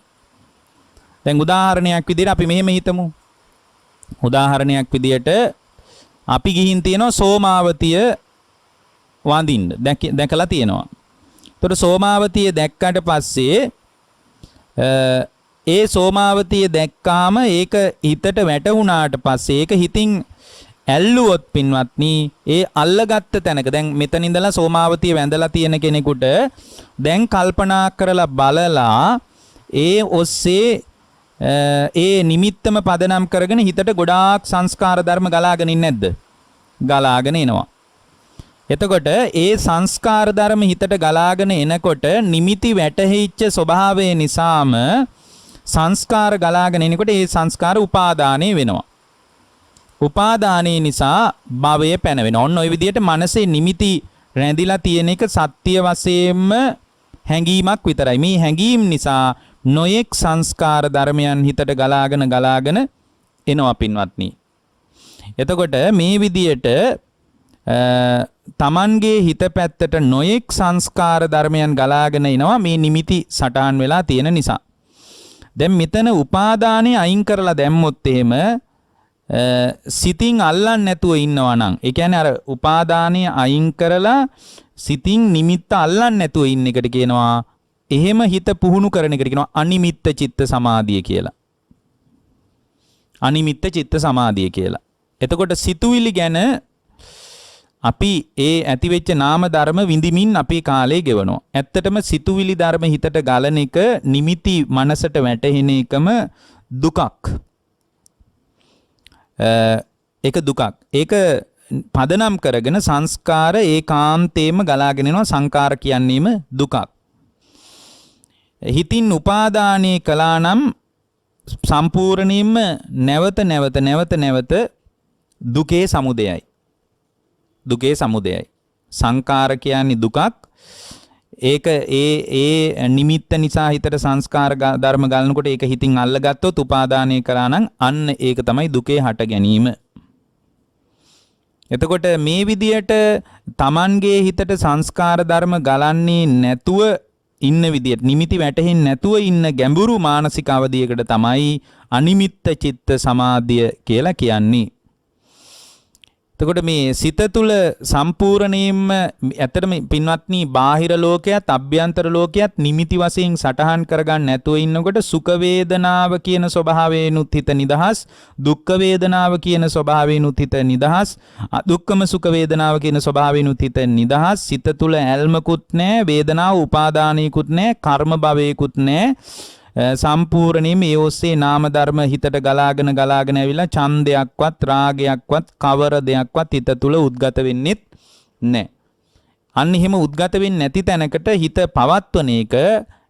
දැන් උදාහරණයක් විදිහට අපි මෙහෙම හිතමු. උදාහරණයක් විදිහට අපි ගිහින් තියෙනවා සෝමාවතිය වඳින්න. දැකලා තියෙනවා. ඒතර සෝමාවතිය දැක්කට පස්සේ ඒ සෝමාවතිය දැක්කාම ඒක හිතට වැටුණාට පස්සේ ඒක හිතින් ඇල්ලුවොත් පින්වත්නි ඒ අල්ලගත්ත තැනක දැන් මෙතන ඉඳලා සෝමාවතිය වැඳලා තියෙන කෙනෙකුට දැන් කල්පනා කරලා බලලා ඒ ඔස්සේ ඒ නිමිත්තම පදනම් කරගෙන හිතට ගොඩාක් සංස්කාර ධර්ම ගලාගෙන ඉන්නේ නැද්ද? ගලාගෙන එනවා. එතකොට ඒ සංස්කාර ධර්ම හිතට ගලාගෙන එනකොට නිමිති වැටහිච්ච ස්වභාවය නිසාම සංස්කාර ගලාගෙන එනකොට ඒ සංස්කාර උපාදානය වෙනවා. උපාදානයේ නිසා භවය පැනවෙනවා. ඔන්න ඔය විදිහට මනසේ නිමිති රැඳිලා තියෙන එක සත්‍ය වශයෙන්ම හැඟීමක් විතරයි. මේ හැඟීම් නිසා නොයෙක් සංස්කාර ධර්මයන් හිතට ගලාගෙන එනවා පින්වත්නි. එතකොට මේ විදියට Tamanගේ හිත පැත්තට නොයෙක් සංස්කාර ධර්මයන් ගලාගෙන එනවා මේ නිමිති සටහන් වෙලා තියෙන නිසා. දැන් මෙතන උපාදානෙ අයින් කරලා දැම්මොත් එහෙම සිතින් අල්ලන්නේ නැතුව ඉන්නවා නම් ඒ කියන්නේ අර උපාදානෙ අයින් කරලා සිතින් නිමිත්ත අල්ලන්නේ නැතුව ඉන්න එකට කියනවා එහෙම හිත පුහුණු කරන එකට කියනවා අනිමිත්ත චිත්ත සමාධිය කියලා. අනිමිත්ත චිත්ත සමාධිය කියලා. එතකොට සිතුවිලි ගැන අපි ඒ ඇතිවෙච්ච නාම ධර්ම විඳිමින් අපේ කාලය ගෙවනවා. ඇත්තටම සිතුවිලි ධර්ම හිතට ගලන එක නිමිති මනසට වැටෙන එකම දුකක්. ඒක දුකක්. ඒක පදනම් කරගෙන සංස්කාර ඒකාන්තේම ගලාගෙන එනවා. සංකාර කියන්නේම දුකක්. හිතින් උපාදානය කළා නම් සම්පූර්ණයෙන්ම නැවත දුකේ සමුදයයි. දුකේ සමුදයයි. සංකාර කියන්නේ දුකක්. ඒක ඒ නිමිත්ත නිසා හිතට සංස්කාර ධර්ම ගලනකොට ඒක හිතින් අල්ලගත්තොත් උපාදානය කරා නම් අන්න ඒක තමයි දුකේ හට ගැනීම. එතකොට මේ විදියට Tamanගේ හිතට සංස්කාර ධර්ම ගලන්නේ නැතුව ඉන්න විදියට නිමිති වැටෙන්නේ නැතුව ඉන්න ගැඹුරු මානසික අවධියකට තමයි අනිමිත්ත චිත්ත සමාධිය කියලා කියන්නේ. එතකොට මේ සිත තුළ සම්පූර්ණයෙන්ම ඇත්තටම පින්වත්නි බාහිර ලෝකයක් අභ්‍යන්තර ලෝකයක් නිමිති වශයෙන් සටහන් කරගන්න නැතුව ඉන්නකොට සුඛ වේදනාව කියන ස්වභාවයෙන්ුත් හිත නිදහස්, දුක්ඛ වේදනාව කියන ස්වභාවයෙන්ුත් හිත නිදහස්, අදුක්ඛම සුඛ වේදනාව කියන ස්වභාවයෙන්ුත් හිත නිදහස්. සිත තුළ ඇල්මකුත් නැහැ, වේදනාව උපාදානයකුත් නැහැ, කර්ම භවයකුත් නැහැ. සම්පූර්ණයෙන්ම ඒ ඔස්සේ නාම ධර්ම හිතට ගලාගෙන ඇවිල්ලා ඡන්දයක්වත් රාගයක්වත් කවර දෙයක්වත් හිත තුල උද්ගත වෙන්නේත් නැහැ. අන්න එහෙම උද්ගත වෙන්නේ නැති තැනකට හිත පවත්වන එක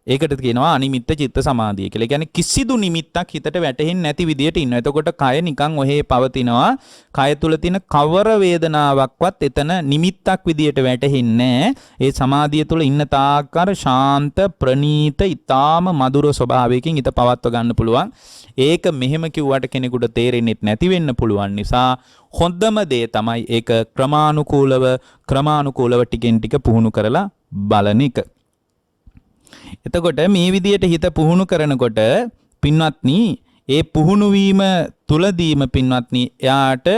ඒකට කියනවා අනිමිත්ත චිත්ත සමාධිය කියලා. ඒ කියන්නේ කිසිදු නිමිත්තක් හිතට වැටෙන්නේ නැති විදියට ඉන්නවා. එතකොට කය නිකන් ඔහේ පවතිනවා. කය තුල තියෙන කවර වේදනාවක්වත් එතන නිමිත්තක් විදියට වැටෙන්නේ නැහැ. ඒ සමාධිය තුල ඉන්න තාක්කර ශාන්ත ප්‍රණීත ඊ타ම මధుර ස්වභාවයකින් හිත පවත්ව ගන්න පුළුවන්. ඒක මෙහෙම කිව්වට කෙනෙකුට තේරෙන්නේ නැති වෙන්න පුළුවන් නිසා හොඳම දේ තමයි ඒක ක්‍රමානුකූලව ටිකෙන් ටික පුහුණු කරලා බලන එක. එතකොට මේ විදියට හිත පුහුණු කරනකොට පින්වත්නි ඒ පුහුණු වීම තුලදීම පින්වත්නි එයාට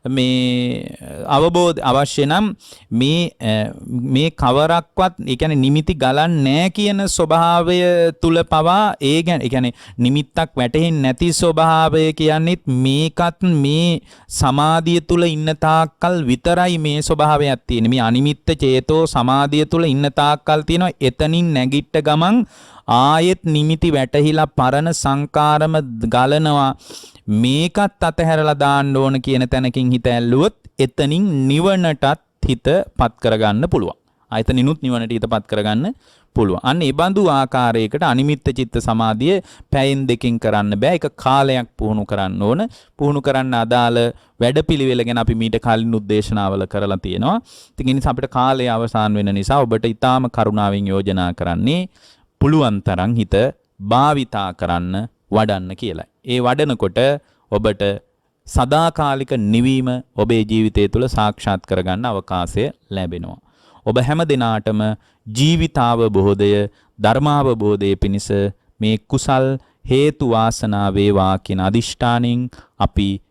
මේ අවබෝධ අවශ්‍ය නම් මේ කවරක්වත් ඒ කියන්නේ නිමිති ගලන්නේ නැහැ කියන ස්වභාවය තුල පවා ඒ කියන්නේ නිමිත්තක් වැටෙන්නේ නැති ස්වභාවය කියන්නේත් මේකත් මේ සමාධිය තුල ඉන්න තාක්කල් විතරයි මේ ස්වභාවයක් තියෙන්නේ. මේ අනිමිත්ත චේතෝ සමාධිය තුල ඉන්න තාක්කල් තියෙනවා. එතනින් නැගිට ගමන් ආයෙත් නිමිති වැටහිලා පරණ සංකාරම ගලනවා. මේකත් අතහැරලා දාන්න ඕන කියන තැනකින් හිත ඇල්ලුවොත් එතනින් නිවනටත් හිතපත් කරගන්න පුළුවන්. ආයතනිනුත් නිවනට හිතපත් කරගන්න පුළුවන්. අන්න ඒ බඳු ආකාරයකට අනිමිත්ත චිත්ත සමාධිය පැයෙන් දෙකකින් කරන්න බෑ. ඒක කාලයක් පුහුණු කරන්න ඕන. පුහුණු කරන්න අදාළ වැඩපිළිවෙල ගැන අපි මීට කලින් උද්දේශනාවල කරලා තියෙනවා. ඉතින් ඒ නිසා අපිට කාලය අවසන් වෙන නිසා ඔබට ඊටාම කරුණාවෙන් යෝජනා කරන්නේ පුළුවන් තරම් හිත භාවිතා කරන්න වඩන්න කියලා. ඒ වඩනකොට ඔබට සදාකාලික නිවීම ඔබේ ජීවිතය තුළ සාක්ෂාත් කරගන්න අවකාශය ලැබෙනවා. ඔබ හැම දිනාටම ජීවිතාවබෝධය ධර්මාවබෝධය පිණිස මේ කුසල් හේතු වාසනා වේවා කියන අදිෂ්ඨානින් අපි